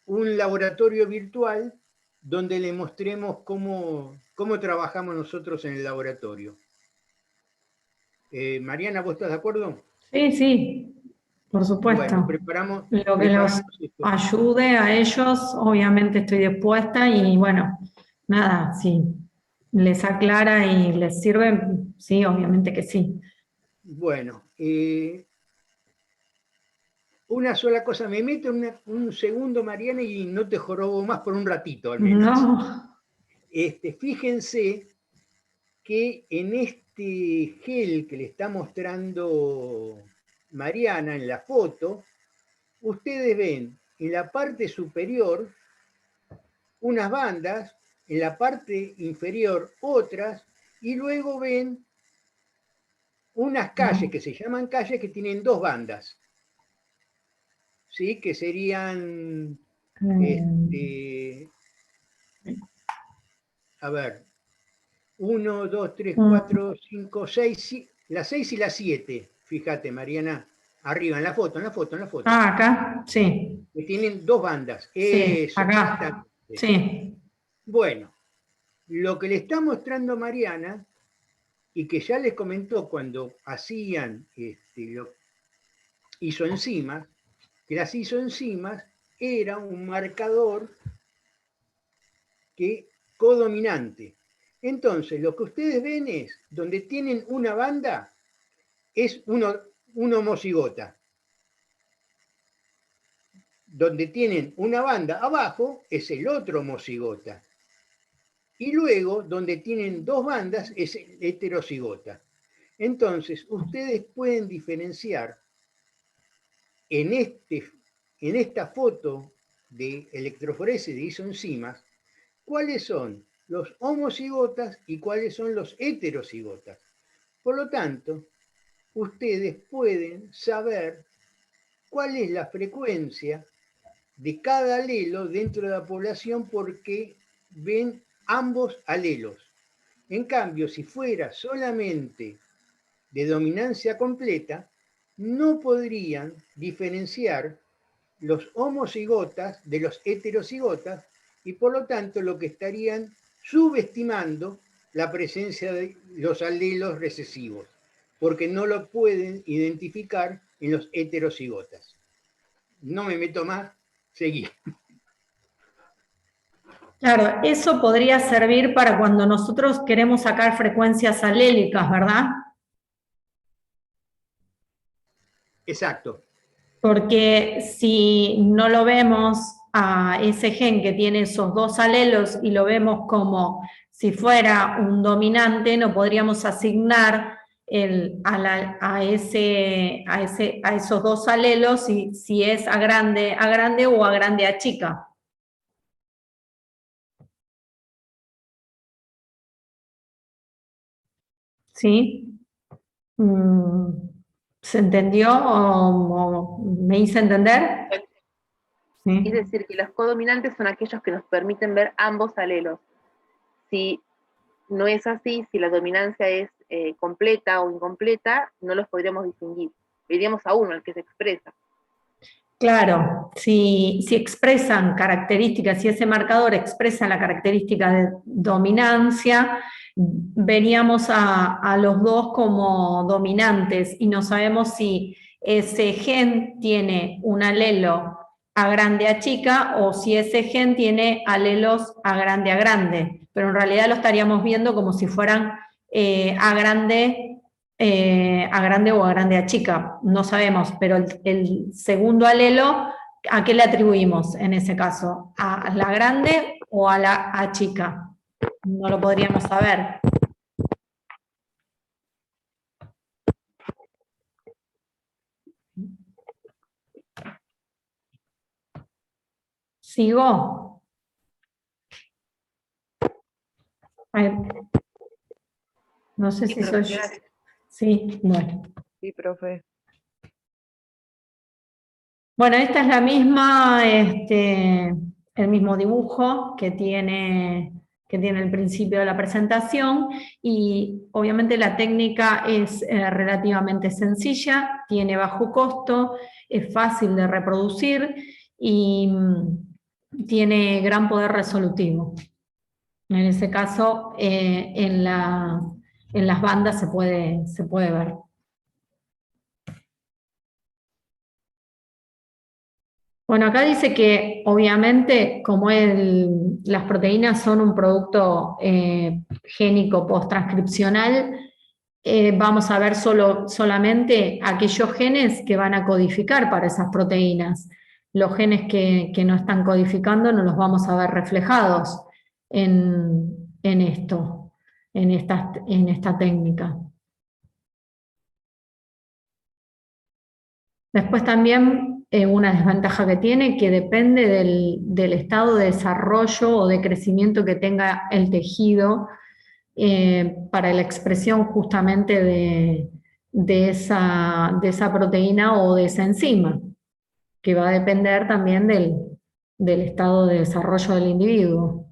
un laboratorio virtual donde le mostremos cómo trabajamos nosotros en el laboratorio. Mariana, ¿vos estás de acuerdo? Sí, sí, por supuesto. Bueno, preparamos Lo que los esto. ayude a ellos, obviamente estoy dispuesta y bueno, nada, si les aclara y les sirve, sí, obviamente que sí. Bueno, una sola cosa, me meto un segundo, Mariana, y no te jorobo más por un ratito al menos. No. Fíjense que en este gel que le está mostrando Mariana en la foto, ustedes ven en la parte superior unas bandas, en la parte inferior otras, y luego ven unas calles que se llaman calles que tienen dos bandas, ¿sí? Que serían, a ver, 1, 2, 3, 4, 5, 6, la 6 y la 7, fíjate, Mariana, arriba, en la foto. Ah, acá, sí. Que tienen dos bandas. Sí, Eso, acá, sí. Bueno, lo que le está mostrando Mariana, y que ya les comentó cuando hacían isoenzimas, que las isoenzimas era un marcador codominante. Entonces, lo que ustedes ven es, donde tienen una banda, es una homocigota. Donde tienen una banda abajo, es el otro homocigota. Y luego, donde tienen dos bandas, es el heterocigota. Entonces, ustedes pueden diferenciar en esta foto de electroforesis de isoenzimas, cuáles son los homocigotas y cuáles son los heterocigotas. Por lo tanto, ustedes pueden saber cuál es la frecuencia de cada alelo dentro de la población porque ven ambos alelos. En cambio, si fuera solamente de dominancia completa, no podrían diferenciar los homocigotas de los heterocigotas y por lo tanto lo que estarían subestimando la presencia de los alelos recesivos, porque no lo pueden identificar en los heterocigotas. No me meto más, seguí. Claro, eso podría servir para cuando nosotros queremos sacar frecuencias alélicas, ¿verdad? Exacto. Porque si no lo vemos a ese gen que tiene esos dos alelos y lo vemos como si fuera un dominante, no podríamos asignar a esos dos alelos si es a grande o a grande a chica. ¿Sí? ¿Se entendió o me hice entender? ¿Sí? Es decir, que los codominantes son aquellos que nos permiten ver ambos alelos. Si no es así, si la dominancia es completa o incompleta, no los podríamos distinguir. Veríamos a uno, el que se expresa. Claro, si expresan características, si ese marcador expresa la característica de dominancia, veríamos a los dos como dominantes y no sabemos si ese gen tiene un alelo a grande a chica o si ese gen tiene alelos a grande, pero en realidad lo estaríamos viendo como si fueran a grande o a grande a chica, no sabemos, pero el segundo alelo, ¿a qué le atribuimos en ese caso? ¿A la grande o a la a chica? No lo podríamos saber. ¿Sigo? Ay, no sé si soy yo. Sí, bueno. Sí, profe. Bueno, esta es la misma, el mismo dibujo que tiene el principio de la presentación, y obviamente la técnica es relativamente sencilla, tiene bajo costo, es fácil de reproducir y tiene gran poder resolutivo. En ese caso, en las bandas se puede ver. Bueno, acá dice que obviamente como las proteínas son un producto génico post-transcripcional, vamos a ver solamente aquellos genes que van a codificar para esas proteínas. Los genes que no están codificando no los vamos a ver reflejados en esta técnica. Después también una desventaja que tiene, que depende del estado de desarrollo o de crecimiento que tenga el tejido para la expresión justamente de esa proteína o de esa enzima, que va a depender también del estado de desarrollo del individuo.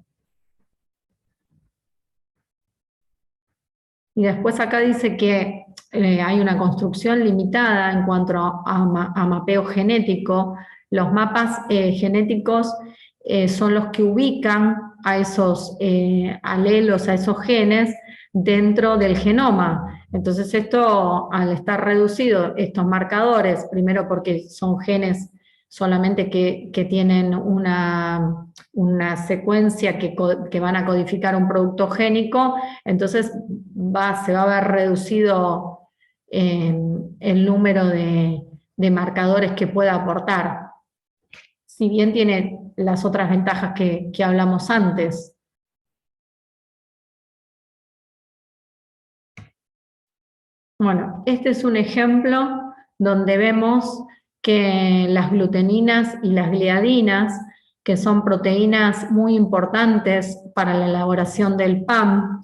Y después acá dice que hay una construcción limitada en cuanto a mapeo genético. Los mapas genéticos son los que ubican a esos alelos, a esos genes, dentro del genoma. Entonces esto, al estar reducido, estos marcadores, primero porque son genes solamente que tienen una secuencia que van a codificar un producto génico, entonces se va a ver reducido el número de marcadores que pueda aportar. Si bien tiene las otras ventajas que hablamos antes. Bueno, este es un ejemplo donde vemos que las gluteninas y las gliadinas, que son proteínas muy importantes para la elaboración del pan,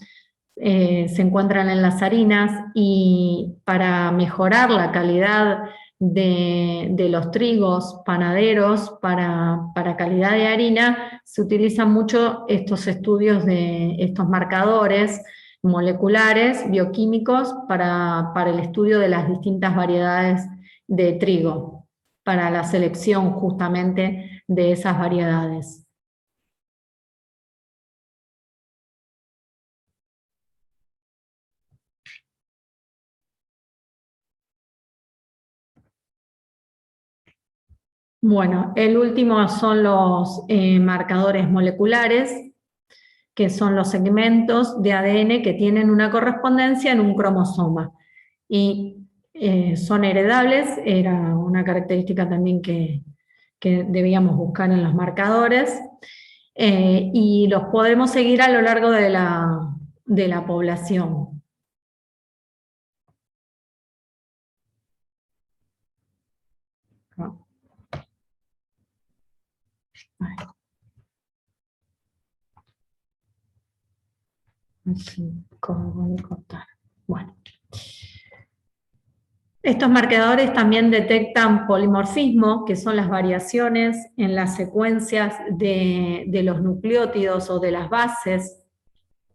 se encuentran en las harinas, y para mejorar la calidad de los trigos panaderos para calidad de harina, se utilizan mucho estos estudios de estos marcadores moleculares, bioquímicos, para el estudio de las distintas variedades de trigo, para la selección justamente de esas variedades. Bueno, el último son los marcadores moleculares, que son los segmentos de ADN que tienen una correspondencia en un cromosoma. Y son heredables, era una característica también que debíamos buscar en los marcadores, y los podemos seguir a lo largo de la población. Bueno. Estos marcadores también detectan polimorfismo, que son las variaciones en las secuencias de los nucleótidos o de las bases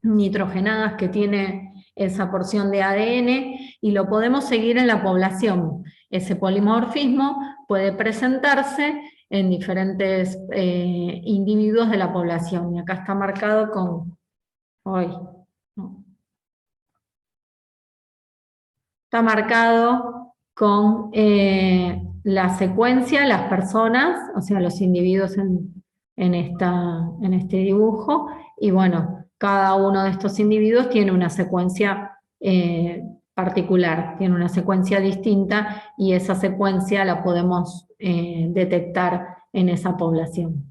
nitrogenadas que tiene esa porción de ADN, y lo podemos seguir en la población. Ese polimorfismo puede presentarse en diferentes individuos de la población, y acá está marcado con... Está marcado con la secuencia, las personas, o sea, los individuos en este dibujo, y bueno, cada uno de estos individuos tiene una secuencia particular, tiene una secuencia distinta, y esa secuencia la podemos detectar en esa población.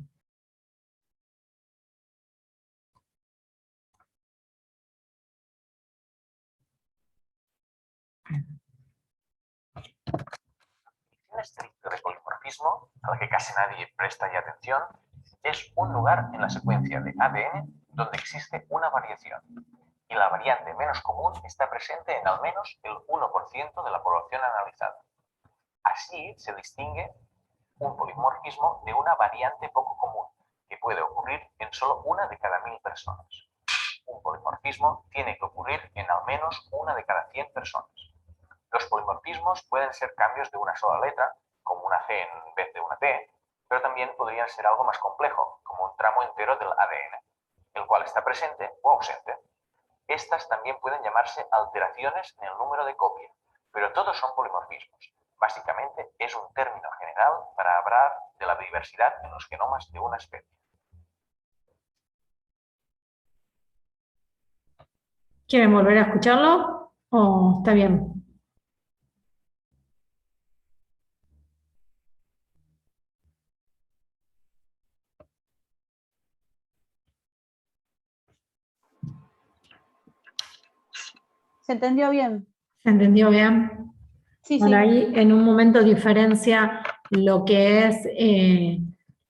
Estricto de polimorfismo, a la que casi nadie presta ya atención, es un lugar en la secuencia de ADN donde existe una variación, y la variante menos común está presente en al menos el 1% de la población analizada. Así se distingue un polimorfismo de una variante poco común, que puede ocurrir en solo una de cada 1000 personas. Un polimorfismo tiene que ocurrir en al menos una de cada 100 personas. Los polimorfismos pueden ser cambios de una sola letra, como una C en vez de una T, pero también podrían ser algo más complejo, como un tramo entero del ADN, el cual está presente o ausente. Estas también pueden llamarse alteraciones en el número de copia, pero todos son polimorfismos. Básicamente es un término general para hablar de la diversidad en los genomas de una especie. ¿Quieren volver a escucharlo? ¿O está bien? ¿Se entendió bien? ¿Se entendió bien? Sí, Por sí. ahí en un momento diferencia lo que es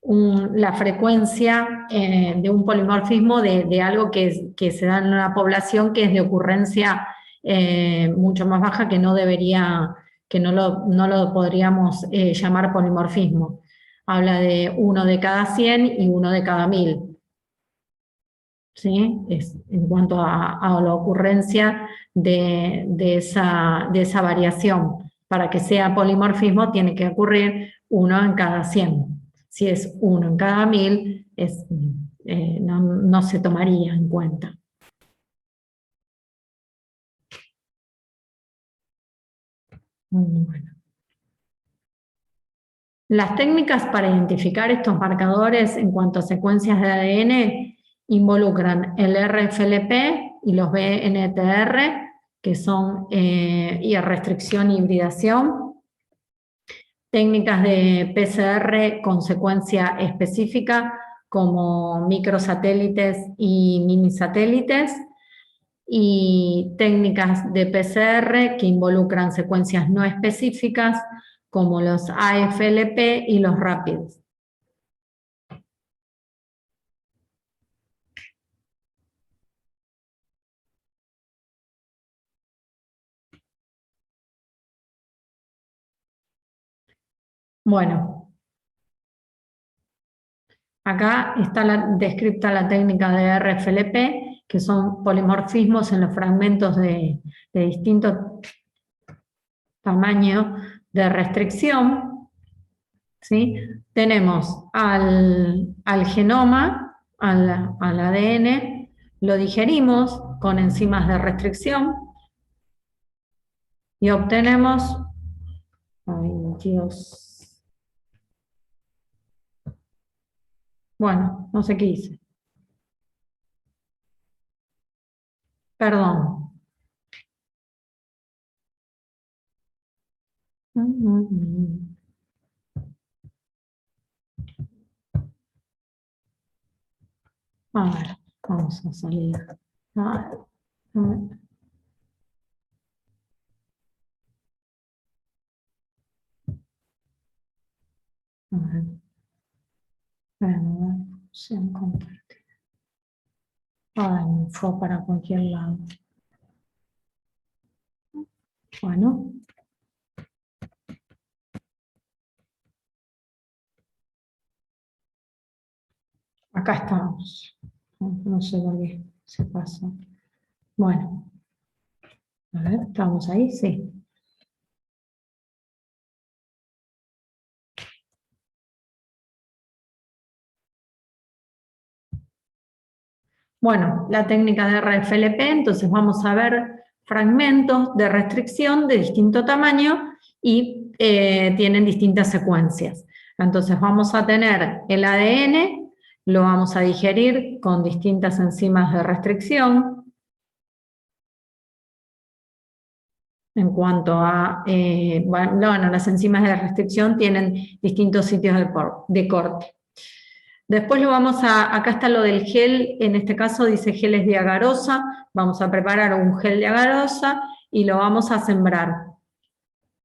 la frecuencia de un polimorfismo de algo que se da en una población que es de ocurrencia mucho más baja, que no debería, que no lo podríamos llamar polimorfismo. Habla de 1 de cada 100 y 1 de cada 1000. ¿Sí? En cuanto a la ocurrencia de esa variación. Para que sea polimorfismo tiene que ocurrir 1 en cada 100. Si es 1 en cada 1000, no se tomaría en cuenta. Bueno. Las técnicas para identificar estos marcadores en cuanto a secuencias de ADN involucran el RFLP y los BNTR, que son restricción y hibridación, técnicas de PCR con secuencia específica como microsatélites y minisatélites, y técnicas de PCR que involucran secuencias no específicas como los AFLP y los RAPIDS. Bueno, acá está descrita la técnica de RFLP, que son polimorfismos en los fragmentos de distinto tamaño de restricción. ¿Sí? Tenemos al genoma, al ADN, lo digerimos con enzimas de restricción y obtenemos, ay Dios, bueno, no sé qué hice. Perdón. A ver, vamos a salir. A ver. Bueno, opción compartida. Ay, me fue para cualquier lado. Bueno. Acá estamos. No sé por qué se pasó. Bueno. A ver, ¿estamos ahí? Sí. Bueno, la técnica de RFLP, entonces vamos a ver fragmentos de restricción de distinto tamaño y tienen distintas secuencias. Entonces vamos a tener el ADN, lo vamos a digerir con distintas enzimas de restricción. En cuanto a, bueno, las enzimas de restricción tienen distintos sitios de corte. Después lo vamos acá está lo del gel, en este caso dice geles de agarosa, vamos a preparar un gel de agarosa y lo vamos a sembrar.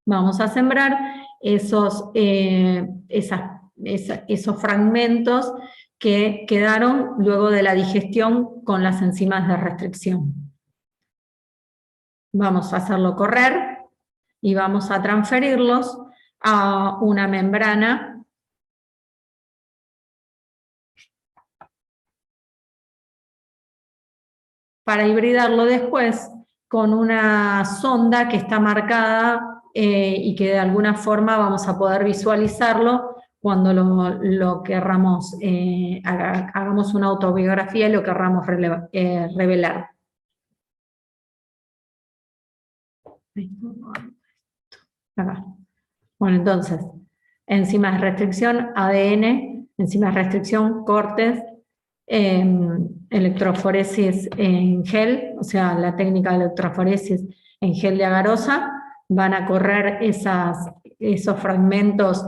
Vamos a sembrar esos fragmentos que quedaron luego de la digestión con las enzimas de restricción. Vamos a hacerlo correr y vamos a transferirlos a una membrana para hibridarlo después con una sonda que está marcada y que de alguna forma vamos a poder visualizarlo cuando lo querramos, hagamos una autobiografía y lo querramos revelar. Acá. Bueno, entonces, enzimas de restricción, ADN, enzimas de restricción, cortes, electroforesis en gel, o sea, la técnica de electroforesis en gel de agarosa, van a correr esos fragmentos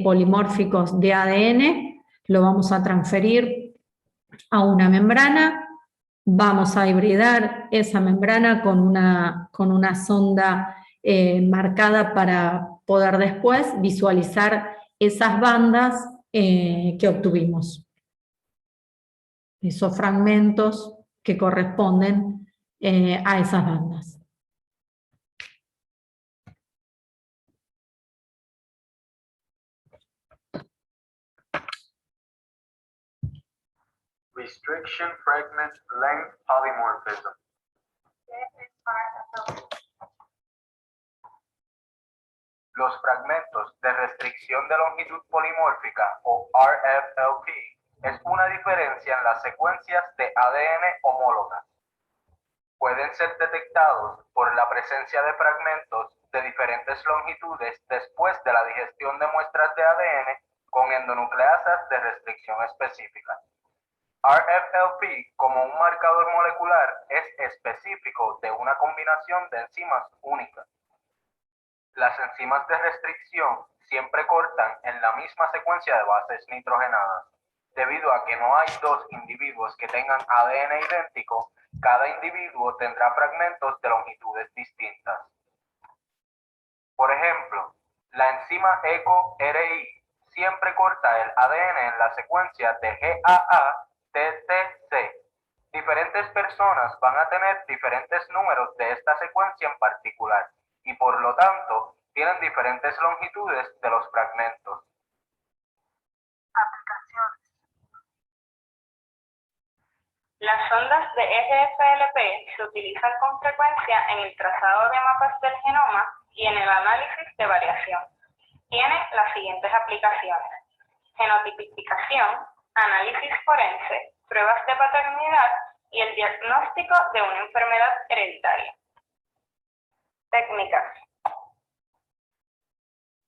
polimórficos de ADN, lo vamos a transferir a una membrana, vamos a hibridar esa membrana con una sonda marcada para poder después visualizar esas bandas que obtuvimos. Esos fragmentos que corresponden a esas bandas. Restriction fragment length polymorphism. Los fragmentos de restricción de longitud polimórfica o RFLP es una diferencia en las secuencias de ADN homólogas. Pueden ser detectados por la presencia de fragmentos de diferentes longitudes después de la digestión de muestras de ADN con endonucleasas de restricción específica. RFLP, como un marcador molecular, es específico de una combinación de enzimas únicas. Las enzimas de restricción siempre cortan en la misma secuencia de bases nitrogenadas. Debido a que no hay dos individuos que tengan ADN idéntico, cada individuo tendrá fragmentos de longitudes distintas. Por ejemplo, la enzima ECO-RI siempre corta el ADN en la secuencia de GAA-TTC. Diferentes personas van a tener diferentes números de esta secuencia en particular y por lo tanto tienen diferentes longitudes de los fragmentos. Aplicaciones. Las sondas de RFLP se utilizan con frecuencia en el trazado de mapas del genoma y en el análisis de variación. Tiene las siguientes aplicaciones: genotipificación, análisis forense, pruebas de paternidad y el diagnóstico de una enfermedad hereditaria. Técnicas.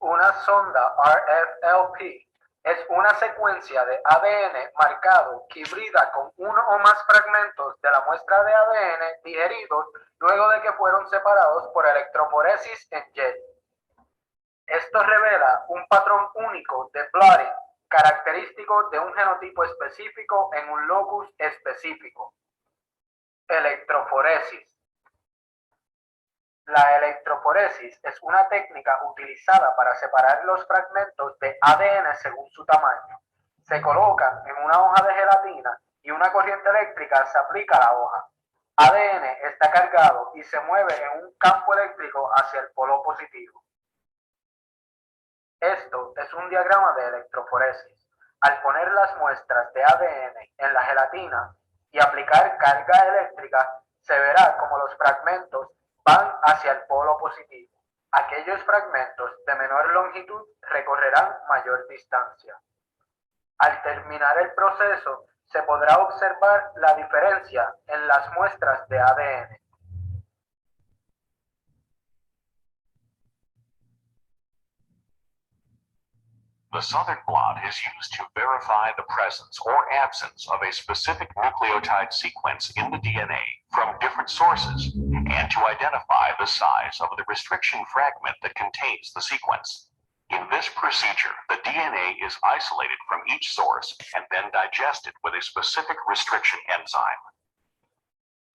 Una sonda RFLP es una secuencia de ADN marcado que hibrida con uno o más fragmentos de la muestra de ADN digeridos luego de que fueron separados por electroforesis en gel. Esto revela un patrón único de blotting, característico de un genotipo específico en un locus específico. Electroforesis. La electroforesis es una técnica utilizada para separar los fragmentos de ADN según su tamaño. Se colocan en una hoja de gelatina y una corriente eléctrica se aplica a la hoja. ADN está cargado y se mueve en un campo eléctrico hacia el polo positivo. Esto es un diagrama de electroforesis. Al poner las muestras de ADN en la gelatina y aplicar carga eléctrica, se verá como los fragmentos van hacia el polo positivo. Aquellos fragmentos de menor longitud recorrerán mayor distancia. Al terminar el proceso, se podrá observar la diferencia en las muestras de ADN. The southern blot is used to verify the presence or absence of a specific nucleotide sequence in the DNA from different sources and to identify the size of the restriction fragment that contains the sequence. In this procedure, the DNA is isolated from each source and then digested with a specific restriction enzyme.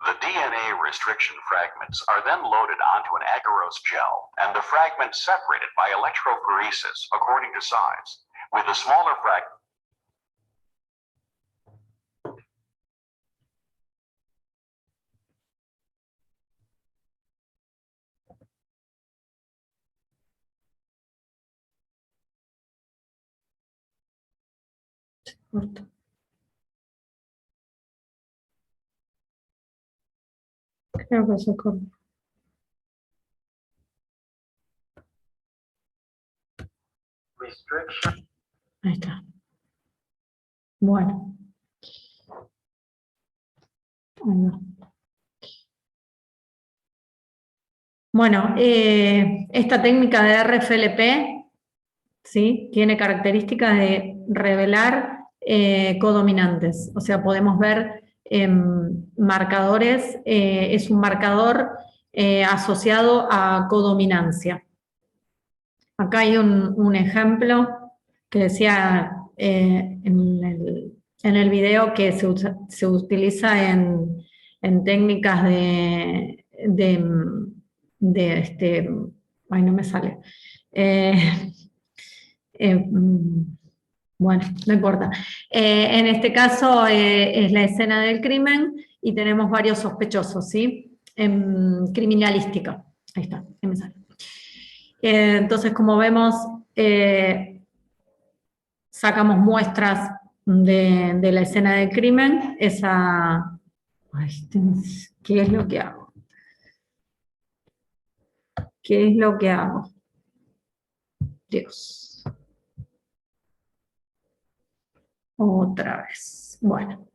The DNA restriction fragments are then loaded onto an agarose gel and the fragments separated by electrophoresis according to size, with the smaller fragment. Corto. Creo que se corta. Restriction. Ahí está. Bueno. Ahí va. Bueno, esta técnica de RFLP, ¿sí?, tiene características de revelar codominantes. O sea, podemos ver marcadores, es un marcador asociado a codominancia. Acá hay un ejemplo que decía en el video que se utiliza en técnicas ay, no me sale. Bueno, no importa. En este caso es la escena del crimen y tenemos varios sospechosos, ¿sí? Criminalística. Ahí está, ahí me sale. Entonces, como vemos, sacamos muestras de la escena del crimen. Esa... Ay, ¿qué es lo que hago? ¿Qué es lo que hago? Dios. Otra vez. Bueno.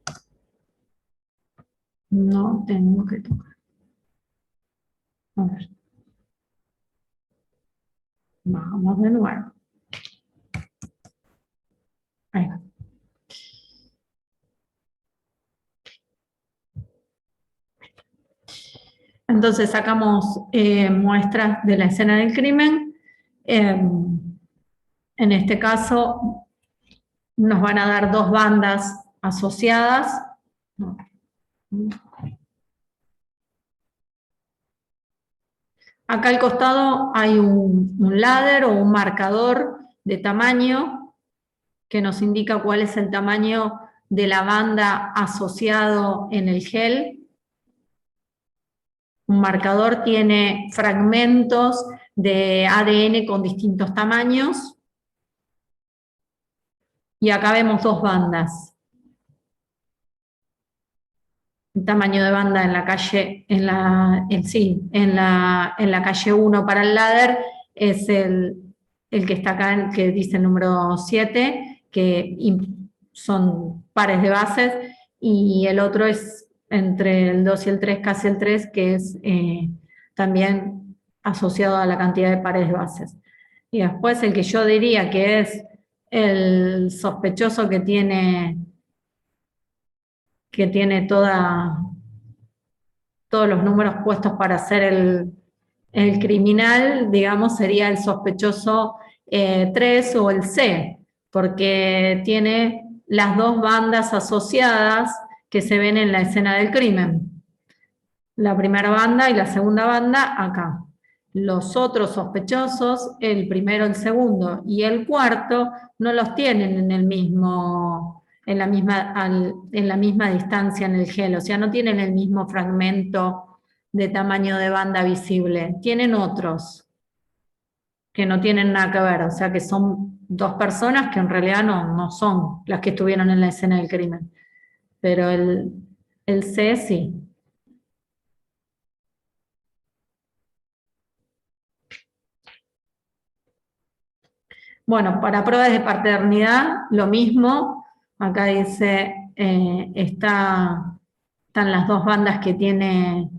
No tengo que tocar. A ver. Vamos de nuevo. Ahí va. Entonces sacamos muestras de la escena del crimen. En este caso nos van a dar dos bandas asociadas. Acá al costado hay un ladder o un marcador de tamaño que nos indica cuál es el tamaño de la banda asociado en el gel. Un marcador tiene fragmentos de ADN con distintos tamaños. Y acá vemos dos bandas. El tamaño de banda en la calle, en la calle 1 para el ladder es el que está acá, que dice el número 7, que son pares de bases, y el otro es entre el 2 y el 3, casi el 3, que es también asociado a la cantidad de pares de bases. Y después el que yo diría que es el sospechoso que tiene todos los números puestos para ser el criminal, digamos, sería el sospechoso 3 o el C, porque tiene las dos bandas asociadas que se ven en la escena del crimen. La primera banda y la segunda banda acá. Los otros sospechosos, el primero, el segundo y el cuarto, no los tienen en la misma distancia en el gel, o sea, no tienen el mismo fragmento de tamaño de banda visible, tienen otros que no tienen nada que ver, o sea que son dos personas que en realidad no son las que estuvieron en la escena del crimen, pero el C sí. Bueno, para pruebas de paternidad, lo mismo. Acá dice, están las dos bandas que tiene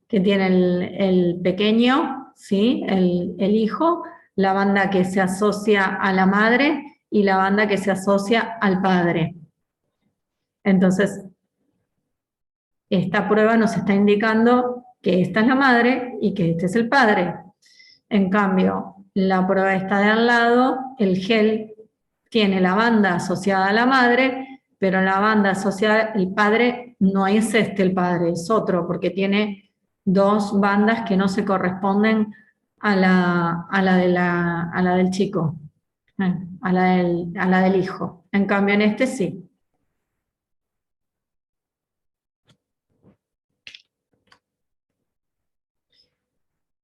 el pequeño, ¿sí? El hijo, la banda que se asocia a la madre y la banda que se asocia al padre. Entonces, esta prueba nos está indicando que esta es la madre y que este es el padre. En cambio, la prueba está de al lado, el gel tiene la banda asociada a la madre, pero la banda asociada al padre no es el padre, es otro, porque tiene dos bandas que no se corresponden a la del chico, a la del hijo. En cambio, en este sí.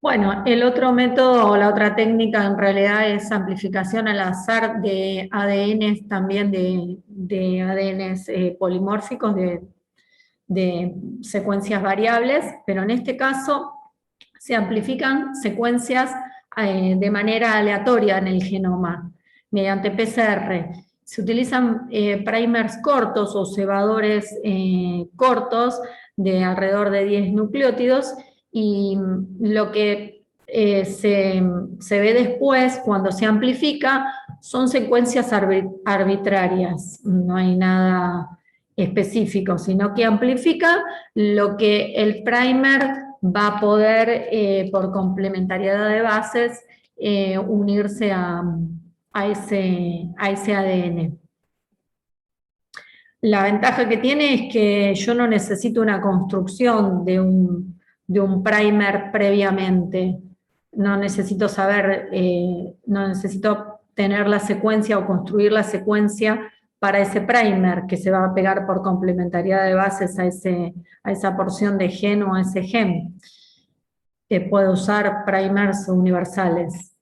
Bueno, el otro método o la otra técnica en realidad es amplificación al azar de ADNs, también de ADNs polimórficos, de secuencias variables, pero en este caso se amplifican secuencias de manera aleatoria en el genoma, mediante PCR. Se utilizan primers cortos o cebadores cortos de alrededor de 10 nucleótidos, y lo que se ve después cuando se amplifica son secuencias arbitrarias, no hay nada específico, sino que amplifica lo que el primer va a poder, por complementariedad de bases, unirse a ese ADN. La ventaja que tiene es que yo no necesito una construcción de un primer previamente. No necesito saber, no necesito tener la secuencia o construir la secuencia para ese primer que se va a pegar por complementariedad de bases a esa porción de gen o a ese gen. Puedo usar primers universales.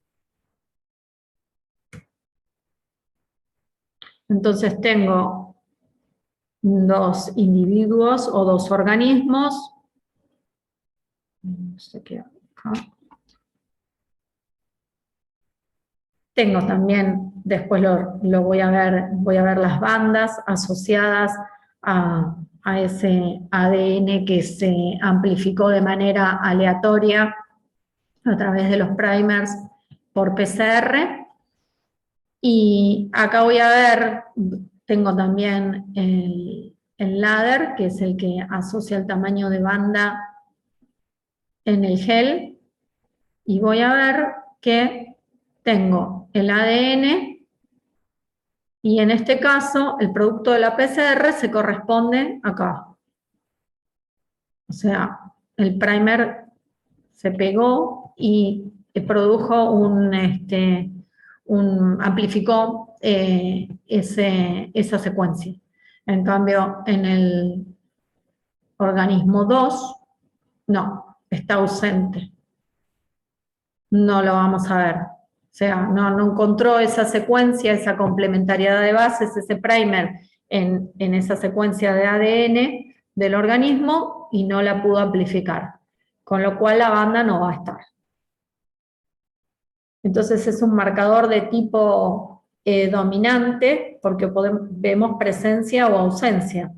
Entonces tengo dos individuos o dos organismos. No sé qué acá. Tengo también, después lo voy a ver las bandas asociadas a ese ADN que se amplificó de manera aleatoria a través de los primers por PCR. Y acá voy a ver, tengo también el ladder, que es el que asocia el tamaño de banda en el gel, y voy a ver que tengo el ADN, y en este caso el producto de la PCR se corresponde acá. O sea, el primer se pegó y produjo amplificó esa secuencia. En cambio, en el organismo 2, no, está ausente. No lo vamos a ver. O sea, no encontró esa secuencia, esa complementariedad de bases, ese primer en esa secuencia de ADN del organismo, y no la pudo amplificar. Con lo cual la banda no va a estar. Entonces es un marcador de tipo dominante, porque vemos presencia o ausencia.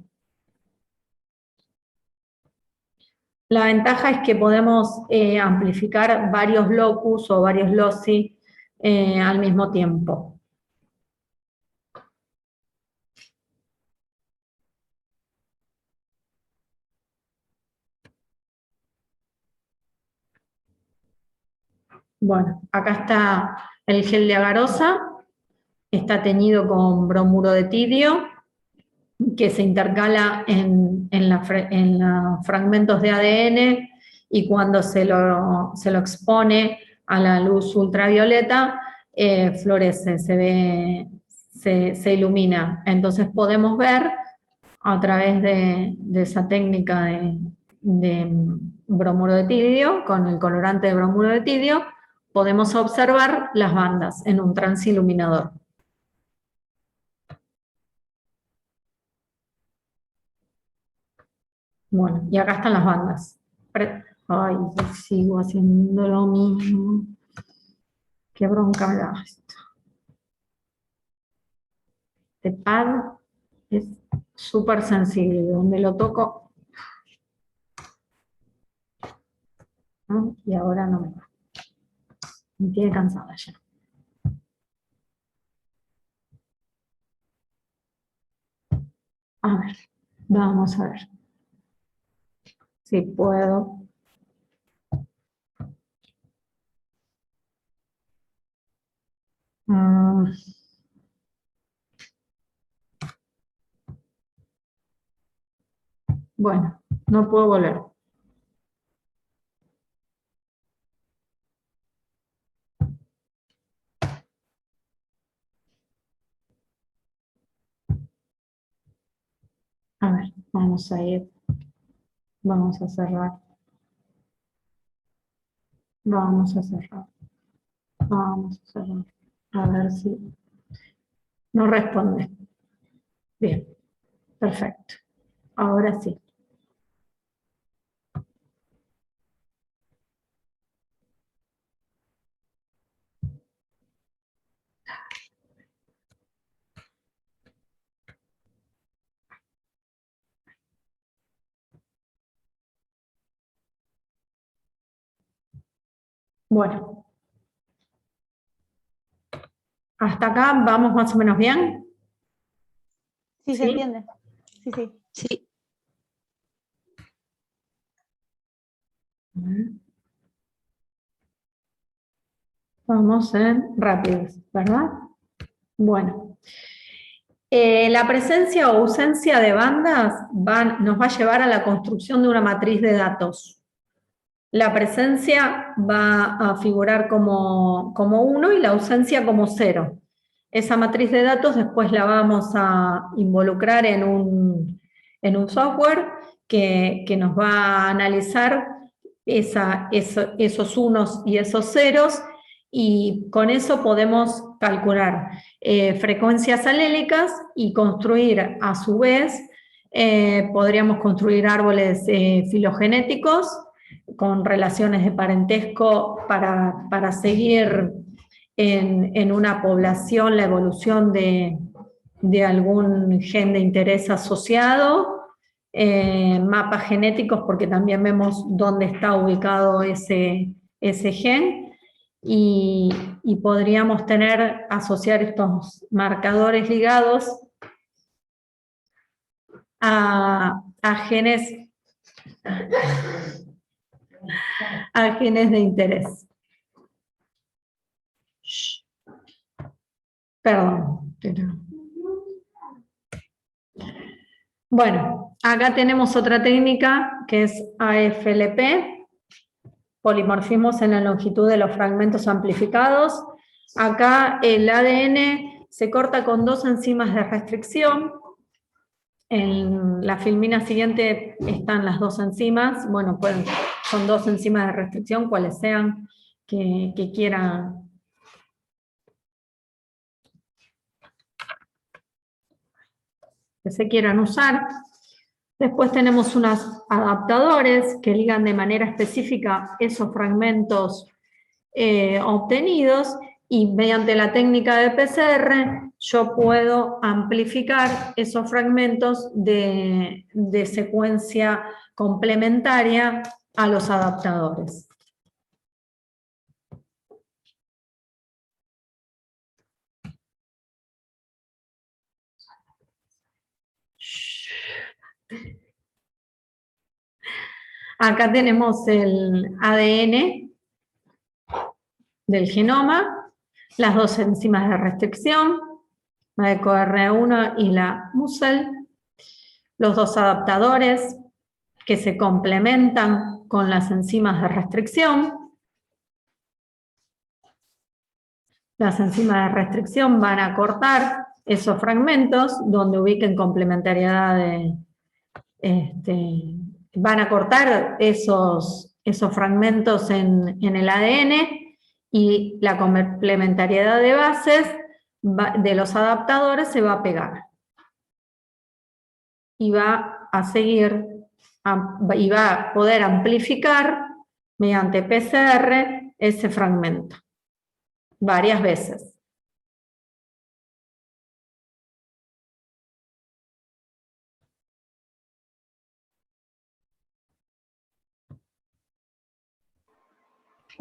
La ventaja es que podemos amplificar varios locus o varios loci al mismo tiempo. Bueno, acá está el gel de agarosa, está teñido con bromuro de tidio, que se intercala en los fragmentos de ADN, y cuando se lo expone a la luz ultravioleta, florece, se ilumina. Entonces podemos ver a través de esa técnica de bromuro de tidio, con el colorante de bromuro de tidio, podemos observar las bandas en un transiluminador. Bueno, y acá están las bandas. Ay, sigo haciendo lo mismo. Qué bronca me da esto. Este pad es súper sensible, donde lo toco. ¿No? Y ahora no me va. Me tiene cansada ya. A ver, vamos a ver si puedo. Bueno, no puedo volver. A ver, vamos a ir. Vamos a cerrar Vamos a cerrar. Vamos a cerrar. A ver si no responde. Bien, perfecto. Ahora sí. Bueno. ¿Hasta acá vamos más o menos bien? Sí, se entiende. Sí, sí. Sí. Vamos en rápidos, ¿verdad? Bueno. La presencia o ausencia de bandas nos va a llevar a la construcción de una matriz de datos. La presencia va a figurar como 1 y la ausencia como 0. Esa matriz de datos después la vamos a involucrar en un software que nos va a analizar esos unos y esos ceros, y con eso podemos calcular frecuencias alélicas y construir a su vez, podríamos construir árboles filogenéticos con relaciones de parentesco para seguir en una población la evolución de algún gen de interés asociado, mapas genéticos porque también vemos dónde está ubicado ese gen, y podríamos asociar estos marcadores ligados a genes de interés. Perdón. Bueno, acá tenemos otra técnica que es AFLP, polimorfismos en la longitud de los fragmentos amplificados. Acá el ADN se corta con 2 enzimas de restricción. En la filmina siguiente están las 2 enzimas. Bueno, pues son 2 enzimas de restricción, cuales sean que quieran. Que se quieran usar. Después tenemos unos adaptadores que ligan de manera específica esos fragmentos obtenidos, y mediante la técnica de PCR yo puedo amplificar esos fragmentos de secuencia complementaria a los adaptadores. Acá tenemos el ADN del genoma, las 2 enzimas de restricción, la EcoR1 y la MUSEL, los 2 adaptadores que se complementan con las enzimas de restricción. Las enzimas de restricción van a cortar esos fragmentos donde ubiquen complementariedad van a cortar esos fragmentos en el ADN, y la complementariedad de bases de los adaptadores se va a pegar. Y va a seguir, y va a poder amplificar mediante PCR ese fragmento varias veces.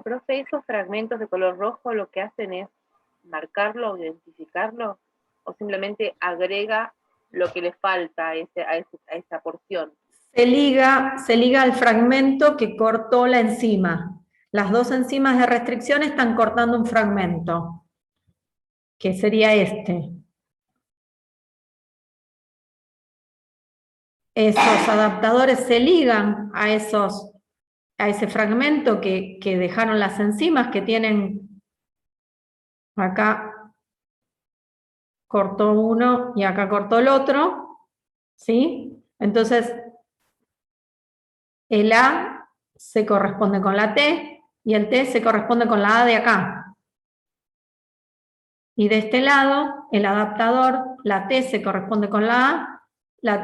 Profe, ¿esos fragmentos de color rojo lo que hacen es marcarlo, identificarlo, o simplemente agrega lo que le falta a esa porción? Se liga al fragmento que cortó la enzima. Las 2 enzimas de restricción están cortando un fragmento, que sería este. Esos adaptadores se ligan a ese fragmento que dejaron las enzimas, que tienen, acá cortó uno y acá cortó el otro, ¿sí? Entonces, el A se corresponde con la T, y el T se corresponde con la A de acá. Y de este lado, el adaptador, la T se corresponde con la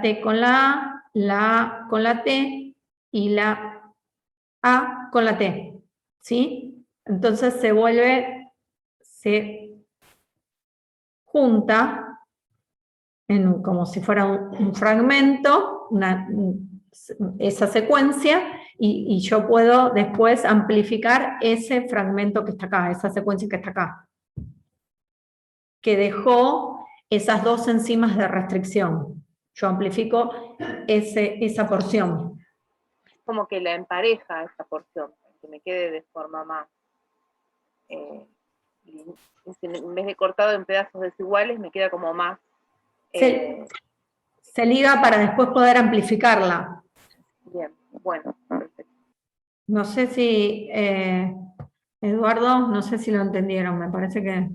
T con la A con la T, y la A con la T, ¿sí? Entonces se junta como si fuera un fragmento, esa secuencia, y yo puedo después amplificar ese fragmento que está acá, esa secuencia que está acá, que dejó esas dos enzimas de restricción. Yo amplifico esa porción. Como que la empareja esa porción, que me quede de forma más... en vez de cortado en pedazos desiguales, me queda como más... Se liga para después poder amplificarla. Bien, bueno, perfecto. No sé si, Eduardo, no sé si lo entendieron, me parece que...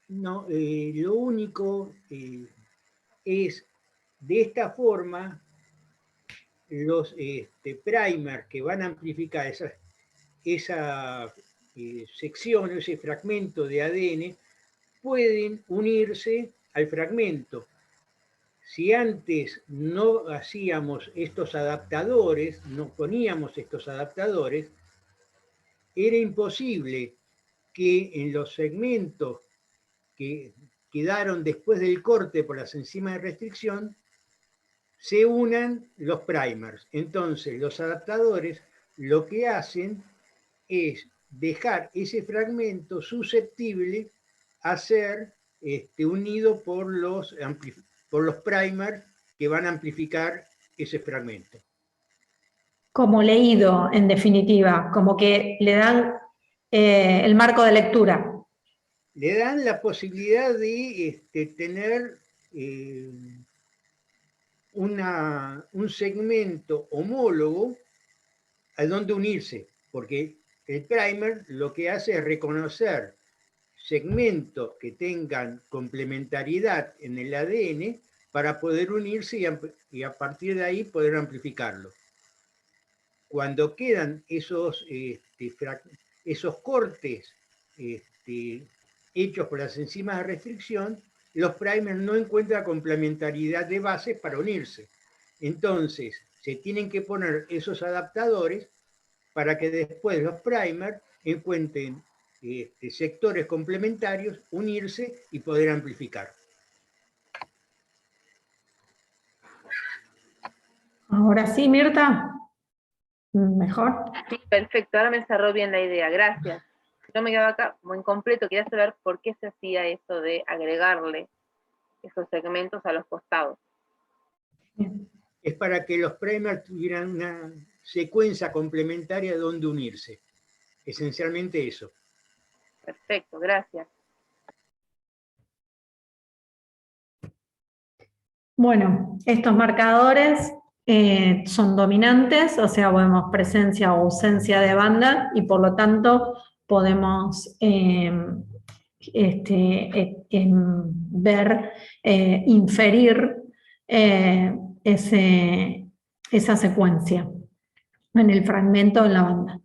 No, lo único es, de esta forma, los primers que van a amplificar esa sección, ese fragmento de ADN, pueden unirse al fragmento. Si antes no hacíamos estos adaptadores, no poníamos estos adaptadores, era imposible que en los segmentos que quedaron después del corte por las enzimas de restricción se unan los primers. Entonces, los adaptadores lo que hacen es dejar ese fragmento susceptible a ser unido por los primers que van a amplificar ese fragmento. Como leído, en definitiva, como que le dan el marco de lectura. Le dan la posibilidad de tener un segmento homólogo a donde unirse, porque el primer lo que hace es reconocer segmentos que tengan complementariedad en el ADN para poder unirse y a partir de ahí poder amplificarlo. Cuando quedan esos cortes hechos por las enzimas de restricción, los primers no encuentran complementariedad de bases para unirse. Entonces, se tienen que poner esos adaptadores para que después los primers encuentren sectores complementarios, unirse y poder amplificar. Ahora sí, Mirta. ¿Mejor? Sí, perfecto, ahora me cerró bien la idea, gracias. Yo me quedaba acá muy incompleto, quería saber por qué se hacía eso de agregarle esos segmentos a los costados. Es para que los primers tuvieran una secuencia complementaria donde unirse. Esencialmente eso. Perfecto, gracias. Bueno, estos marcadores son dominantes, o sea, vemos presencia o ausencia de banda y por lo tanto podemos inferir esa secuencia en el fragmento en la banda.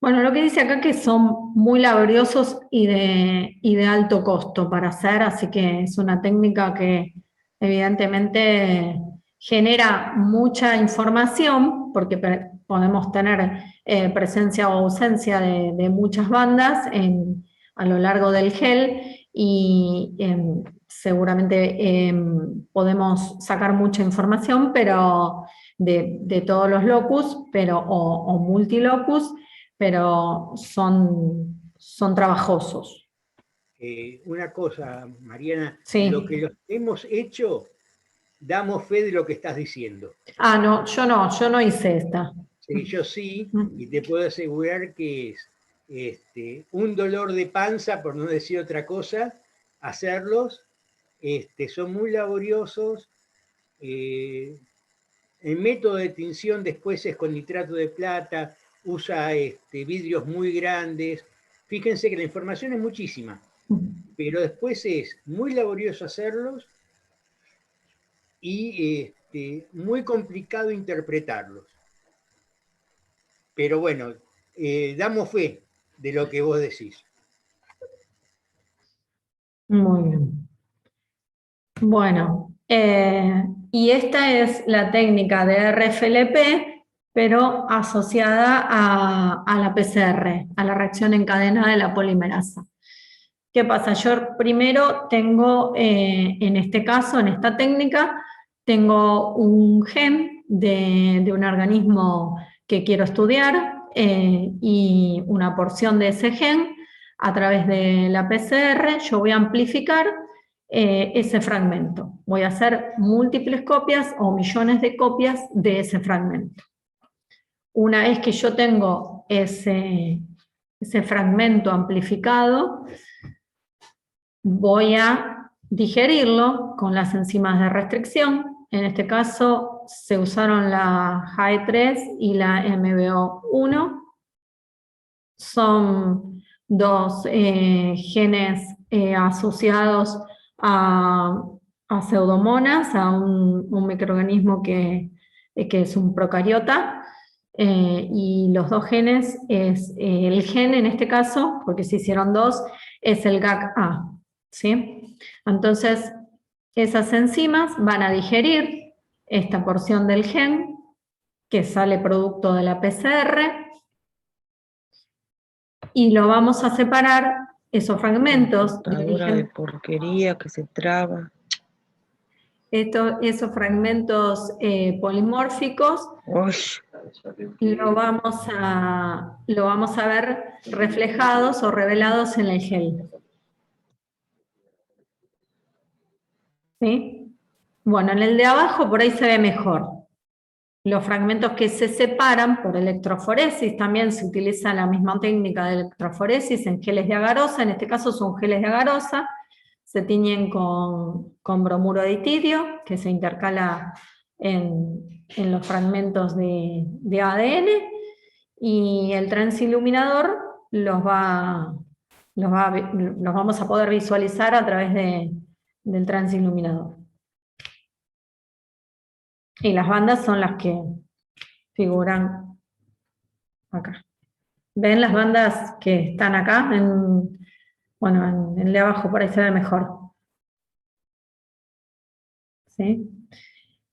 Bueno, lo que dice acá que son muy laboriosos y de alto costo para hacer, así que es una técnica que evidentemente genera mucha información, porque podemos tener presencia o ausencia de muchas bandas a lo largo del gel, y seguramente podemos sacar mucha información, pero de todos los locus, o multilocus, pero son trabajosos. Una cosa, Mariana, sí. Lo que hemos hecho, damos fe de lo que estás diciendo. Ah, no, yo no hice esta. Sí, yo sí, y te puedo asegurar que es un dolor de panza, por no decir otra cosa, hacerlos. Son muy laboriosos. El método de tinción después es con nitrato de plata, usa vidrios muy grandes. Fíjense que la información es muchísima, pero después es muy laborioso hacerlos y muy complicado interpretarlos. pero bueno, damos fe de lo que vos decís. Muy bien. Bueno, y esta es la técnica de RFLP, pero asociada a la PCR, a la reacción en cadena de la polimerasa. ¿Qué pasa? Yo primero tengo, en este caso, en esta técnica, tengo un gen de un organismo que quiero estudiar y una porción de ese gen, a través de la PCR, yo voy a amplificar ese fragmento. Voy a hacer múltiples copias o millones de copias de ese fragmento. Una vez que yo tengo ese fragmento amplificado, voy a digerirlo con las enzimas de restricción. En este caso se usaron la HAE3 y la MBO1. Son dos genes asociados a pseudomonas, a un microorganismo que es un procariota, y los dos genes, el gen en este caso, porque se hicieron dos, es el GAC-A, ¿sí? Entonces, esas enzimas van a digerir esta porción del gen que sale producto de la PCR, y lo vamos a separar, esos fragmentos de origen, de porquería que se traba. esos fragmentos polimórficos, lo vamos a ver reflejados o revelados en el gel. ¿Sí? Bueno, en el de abajo por ahí se ve mejor. Los fragmentos que se separan por electroforesis, también se utiliza la misma técnica de electroforesis en geles de agarosa, en este caso son geles de agarosa, se tiñen con bromuro de tritidio, que se intercala en los fragmentos de ADN, y el transiluminador los vamos a poder visualizar a través del transiluminador. Y las bandas son las que figuran acá. ¿Ven las bandas que están acá? Bueno, en el de abajo por ahí se ve mejor. ¿Sí?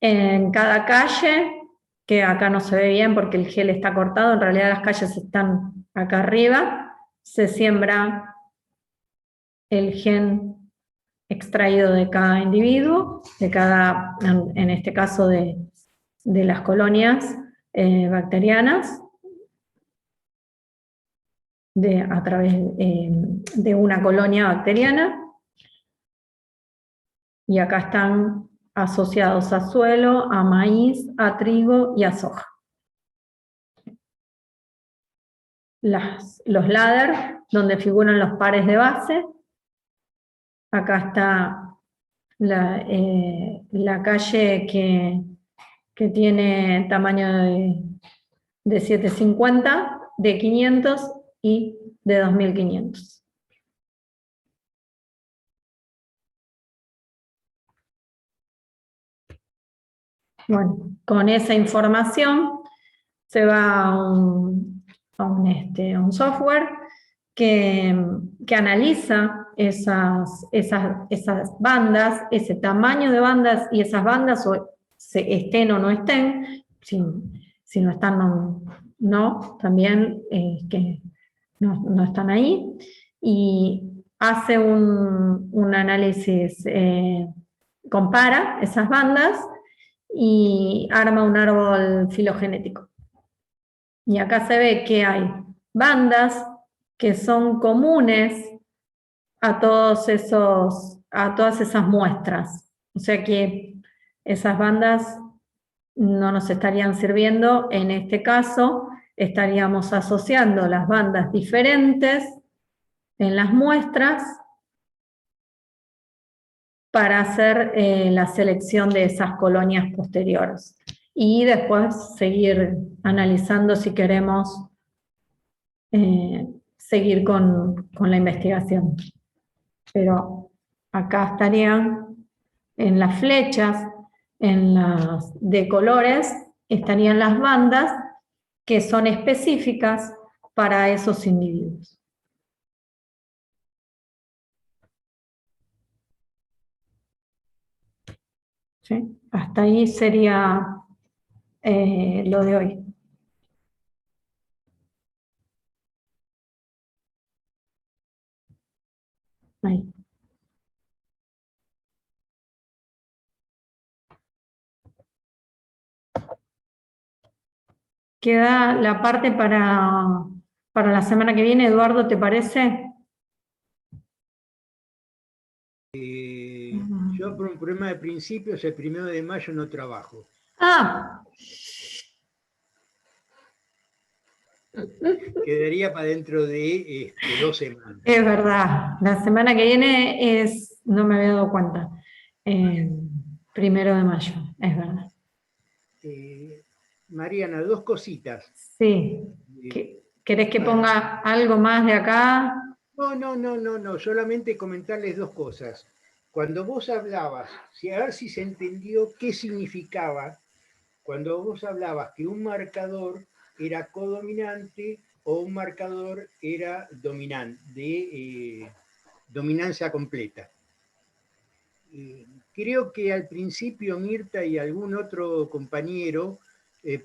En cada calle, que acá no se ve bien porque el gel está cortado, en realidad las calles están acá arriba, se siembra el gen extraído de cada individuo, en este caso de las colonias bacterianas, a través de una colonia bacteriana, y acá están asociados a suelo, a maíz, a trigo y a soja. Los ladder, donde figuran los pares de base. Acá está la calle que tiene tamaño de 750, de 500 y de 2500. Bueno, con esa información se va a un software que analiza esas bandas, ese tamaño de bandas, y esas bandas, estén o no estén, si no están, no, también que no están ahí, y hace un análisis, compara esas bandas y arma un árbol filogenético. Y acá se ve que hay bandas que son comunes a todas esas muestras. O sea que esas bandas no nos estarían sirviendo. En este caso, estaríamos asociando las bandas diferentes en las muestras para hacer la selección de esas colonias posteriores. Y después seguir analizando si queremos seguir con la investigación. Pero acá estarían en las flechas, en las de colores, estarían las bandas que son específicas para esos individuos. ¿Sí? Hasta ahí sería lo de hoy. Ahí. Queda la parte para la semana que viene. Eduardo, ¿te parece? Yo por un problema de principios, el 1 de mayo no trabajo. Ah. Quedaría para dentro de 2 semanas. Es verdad, la semana que viene es, no me había dado cuenta, 1 de mayo, es verdad. Mariana, 2 cositas. Sí, ¿querés que ponga algo más de acá? No, solamente comentarles 2 cosas. Cuando vos hablabas, a ver si se entendió qué significaba, cuando vos hablabas que un marcador era codominante o un marcador era dominante, de dominancia completa. Creo que al principio Mirta y algún otro compañero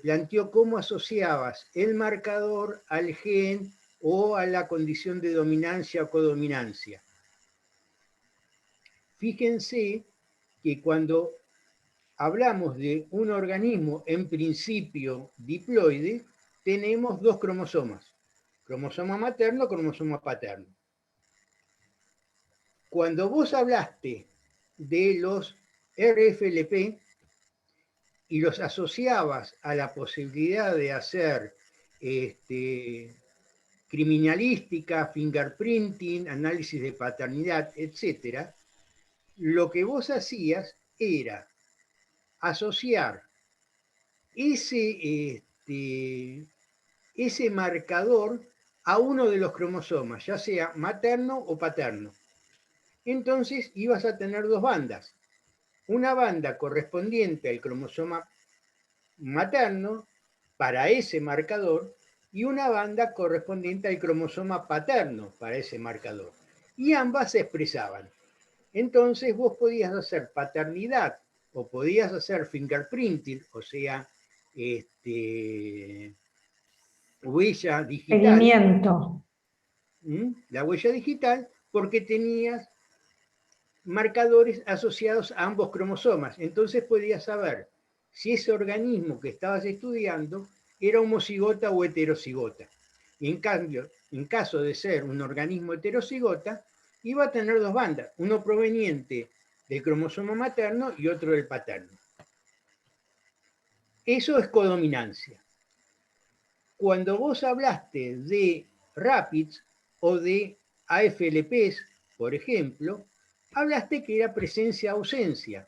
planteó cómo asociabas el marcador al gen o a la condición de dominancia o codominancia. Fíjense que cuando hablamos de un organismo en principio diploide, tenemos 2 cromosomas, cromosoma materno, cromosoma paterno. Cuando vos hablaste de los RFLP y los asociabas a la posibilidad de hacer criminalística, fingerprinting, análisis de paternidad, etc., lo que vos hacías era asociar ese marcador a uno de los cromosomas, ya sea materno o paterno. Entonces ibas a tener 2 bandas. Una banda correspondiente al cromosoma materno para ese marcador y una banda correspondiente al cromosoma paterno para ese marcador. Y ambas se expresaban. Entonces vos podías hacer paternidad o podías hacer fingerprinting, o sea, huella digital. Seguimiento. La huella digital, porque tenías marcadores asociados a ambos cromosomas. Entonces podías saber si ese organismo que estabas estudiando era homocigota o heterocigota. Y en cambio, en caso de ser un organismo heterocigota, iba a tener 2 bandas, uno proveniente del cromosoma materno y otro del paterno. Eso es codominancia. Cuando vos hablaste de RAPIDs o de AFLPs, por ejemplo, hablaste que era presencia-ausencia.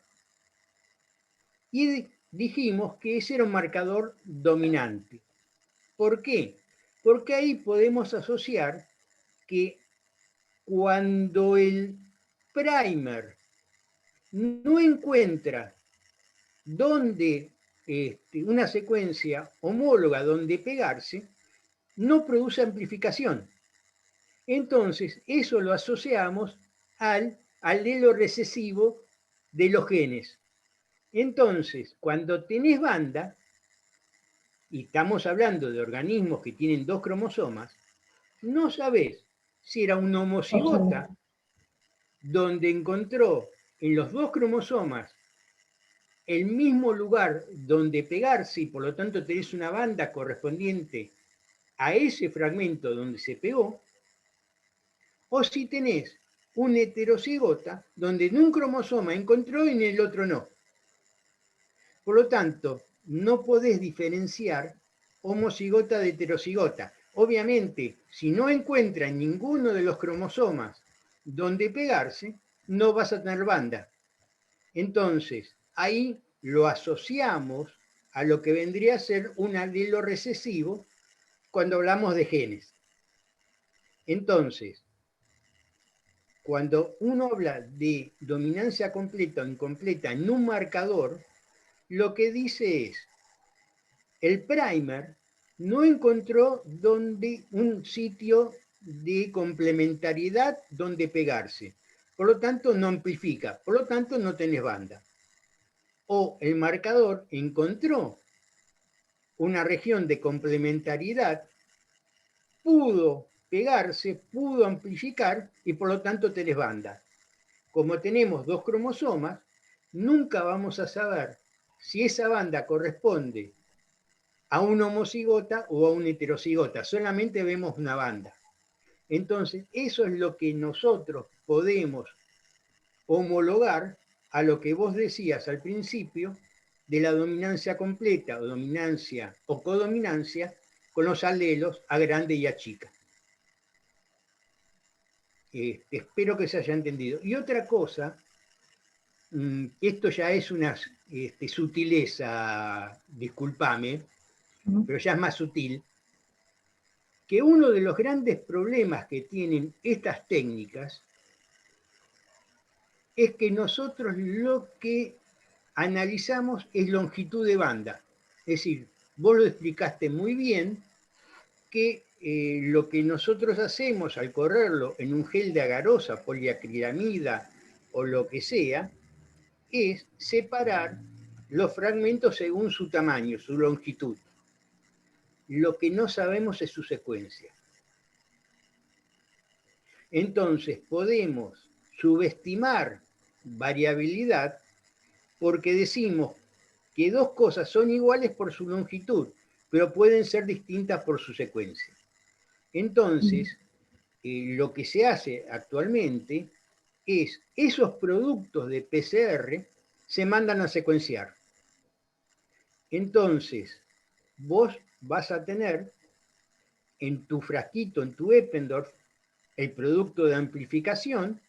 Y dijimos que ese era un marcador dominante. ¿Por qué? Porque ahí podemos asociar que cuando el primer no encuentra una secuencia homóloga donde pegarse, no produce amplificación. Entonces, eso lo asociamos al alelo recesivo de los genes. Entonces, cuando tenés banda, y estamos hablando de organismos que tienen 2 cromosomas, no sabés si era un homocigota donde encontró en los 2 cromosomas el mismo lugar donde pegarse y por lo tanto tenés una banda correspondiente a ese fragmento donde se pegó, o si tenés un heterocigota donde en un cromosoma encontró y en el otro no. Por lo tanto, no podés diferenciar homocigota de heterocigota. Obviamente, si no encuentra en ninguno de los cromosomas donde pegarse, no vas a tener banda. Entonces, ahí lo asociamos a lo que vendría a ser un alelo recesivo cuando hablamos de genes. Entonces, cuando uno habla de dominancia completa o incompleta en un marcador, lo que dice es, el primer no encontró un sitio de complementariedad donde pegarse. Por lo tanto, no amplifica. Por lo tanto, no tenés banda. O el marcador encontró una región de complementariedad, pudo pegarse, pudo amplificar y por lo tanto tenés banda. Como tenemos dos cromosomas, nunca vamos a saber si esa banda corresponde a una homocigota o a una heterocigota, solamente vemos una banda. Entonces, eso es lo que nosotros podemos homologar a lo que vos decías al principio de la dominancia completa o dominancia o codominancia con los alelos A grande y A chica. Espero que se haya entendido. Y otra cosa, esto ya es una sutileza, discúlpame, pero ya es más sutil, que uno de los grandes problemas que tienen estas técnicas es que nosotros lo que analizamos es longitud de banda. Es decir, vos lo explicaste muy bien, que lo que nosotros hacemos al correrlo en un gel de agarosa, poliacrilamida o lo que sea, es separar los fragmentos según su tamaño, su longitud. Lo que no sabemos es su secuencia. Entonces podemos subestimar variabilidad porque decimos que dos cosas son iguales por su longitud, pero pueden ser distintas por su secuencia. Entonces, lo que se hace actualmente es esos productos de PCR se mandan a secuenciar. Entonces, vos vas a tener en tu frasquito, en tu Eppendorf, el producto de amplificación,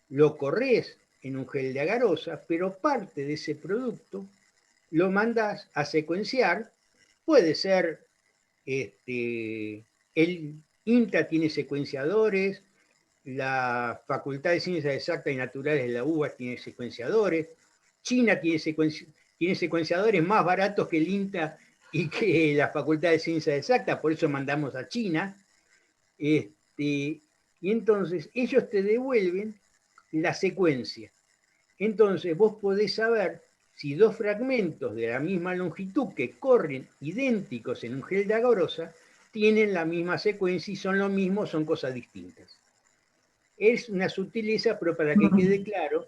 lo corres en un gel de agarosa, pero parte de ese producto lo mandas a secuenciar. Puede ser, el INTA tiene secuenciadores, la Facultad de Ciencias Exactas y Naturales de la UBA tiene secuenciadores, China tiene secuenciadores más baratos que el INTA y que la Facultad de Ciencias Exactas, por eso mandamos a China. Y entonces ellos te devuelven la secuencia. Entonces vos podés saber si dos fragmentos de la misma longitud que corren idénticos en un gel de agarosa tienen la misma secuencia y son lo mismo, son cosas distintas. Es una sutileza, pero para que quede claro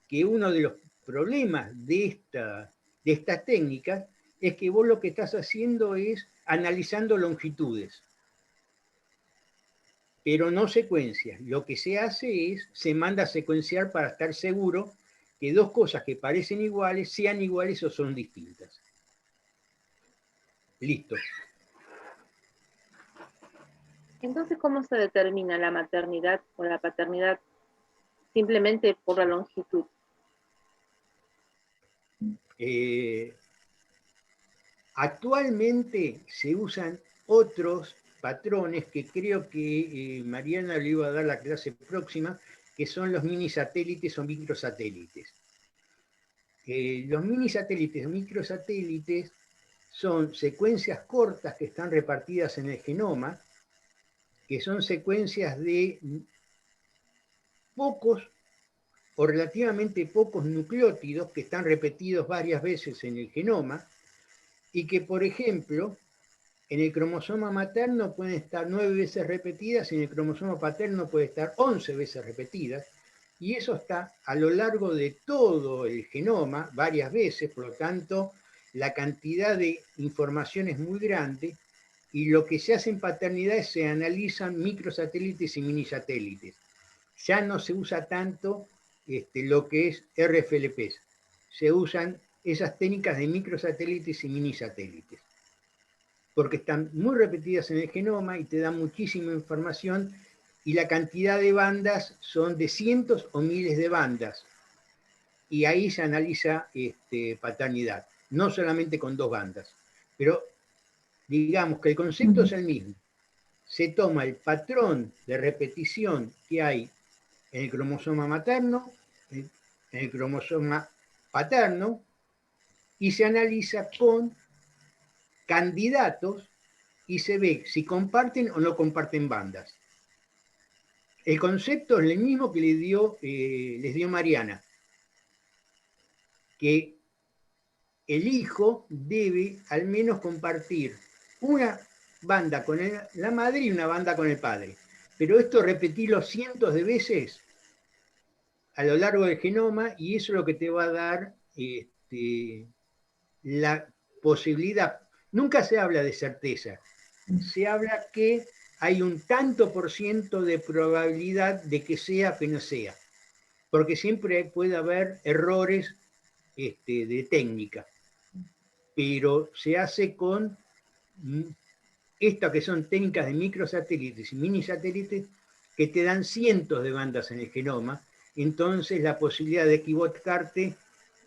que uno de los problemas de estas técnicas es que vos lo que estás haciendo es analizando longitudes, pero no secuencias. Lo que se hace es, se manda a secuenciar para estar seguro que dos cosas que parecen iguales sean iguales o son distintas. Listo. Entonces, ¿cómo se determina la maternidad o la paternidad? Simplemente por la longitud. Actualmente se usan otros patrones que creo que Mariana le iba a dar la clase próxima, que son los mini satélites o microsatélites. Los mini satélites o microsatélites son secuencias cortas que están repartidas en el genoma, que son secuencias de pocos o relativamente pocos nucleótidos que están repetidos varias veces en el genoma y que, por ejemplo, en el cromosoma materno pueden estar 9 veces repetidas y en el cromosoma paterno puede estar 11 veces repetidas, y eso está a lo largo de todo el genoma varias veces, por lo tanto, la cantidad de información es muy grande, y lo que se hace en paternidad es se analizan microsatélites y minisatélites. Ya no se usa tanto lo que es RFLPs, se usan esas técnicas de microsatélites y minisatélites, porque están muy repetidas en el genoma y te dan muchísima información, y la cantidad de bandas son de cientos o miles de bandas, y ahí se analiza paternidad, no solamente con 2 bandas, pero digamos que el concepto es el mismo. Se toma el patrón de repetición que hay en el cromosoma materno, en el cromosoma paterno, y se analiza con candidatos y se ve si comparten o no comparten bandas. El concepto es el mismo que les dio Mariana, que el hijo debe al menos compartir una banda con la madre y una banda con el padre. Pero esto repetirlo cientos de veces a lo largo del genoma, y eso es lo que te va a dar la posibilidad. Nunca se habla de certeza, se habla que hay un tanto por ciento de probabilidad de que sea o que no sea, porque siempre puede haber errores de técnica, pero se hace con estas que son técnicas de microsatélites y mini satélites que te dan cientos de bandas en el genoma, entonces la posibilidad de equivocarte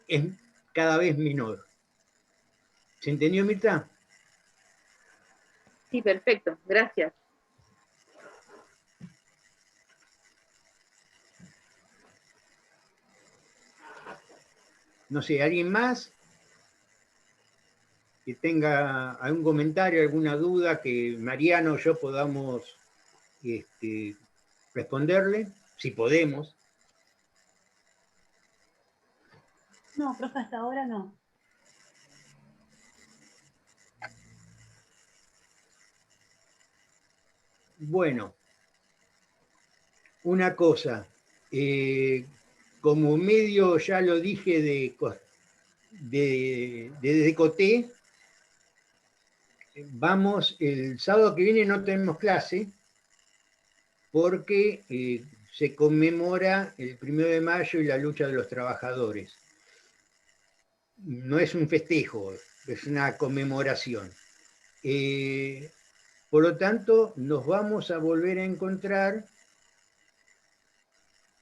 es cada vez menor. ¿Se entendió, Mirta? Sí, perfecto, gracias. No sé, ¿alguien más que tenga algún comentario, alguna duda que Mariano o yo podamos responderle? Si podemos. No, profe, hasta ahora no. Bueno, una cosa, como medio ya lo dije de Decoté, vamos, el sábado que viene no tenemos clase porque se conmemora el 1 de mayo y la lucha de los trabajadores. No es un festejo, es una conmemoración. Por lo tanto, nos vamos a volver a encontrar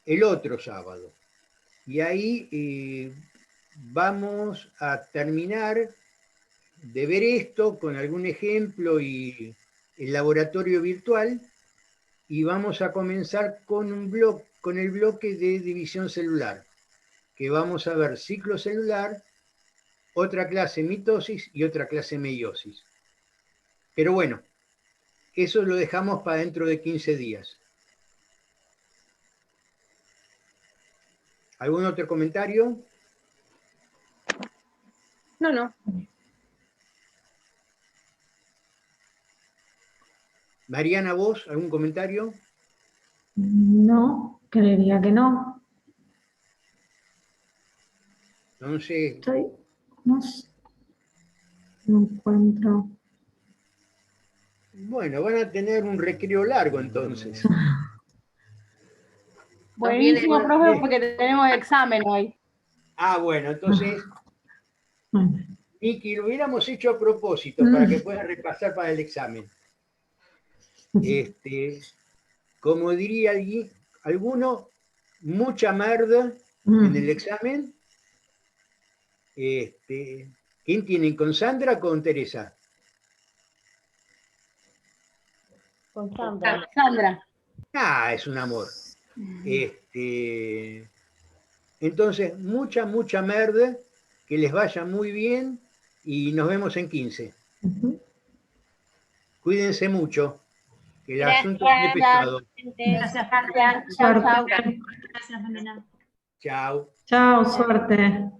el otro sábado. Y ahí vamos a terminar de ver esto con algún ejemplo y el laboratorio virtual, y vamos a comenzar con el bloque de división celular, que vamos a ver ciclo celular, otra clase mitosis y otra clase meiosis. Pero bueno, eso lo dejamos para dentro de 15 días. ¿Algún otro comentario? No. Mariana, ¿vos algún comentario? No, creería que no. Entonces, No sé, no encuentro. bueno, van a tener un recreo largo entonces. Buenísimo, profe, porque tenemos examen hoy. Ah, bueno, entonces, Miki, lo hubiéramos hecho a propósito para que puedas repasar para el examen. Como diría alguno, mucha merda en el examen. ¿Quién tienen? ¿Con Sandra o con Teresa? Con Sandra. Sandra. Ah, es un amor. Entonces, mucha merda, que les vaya muy bien y nos vemos en 15. Cuídense mucho, que el asunto es pesado. Gracias, Sandra. Chao. Chao. Gracias, Elena. Chao. Chao, suerte.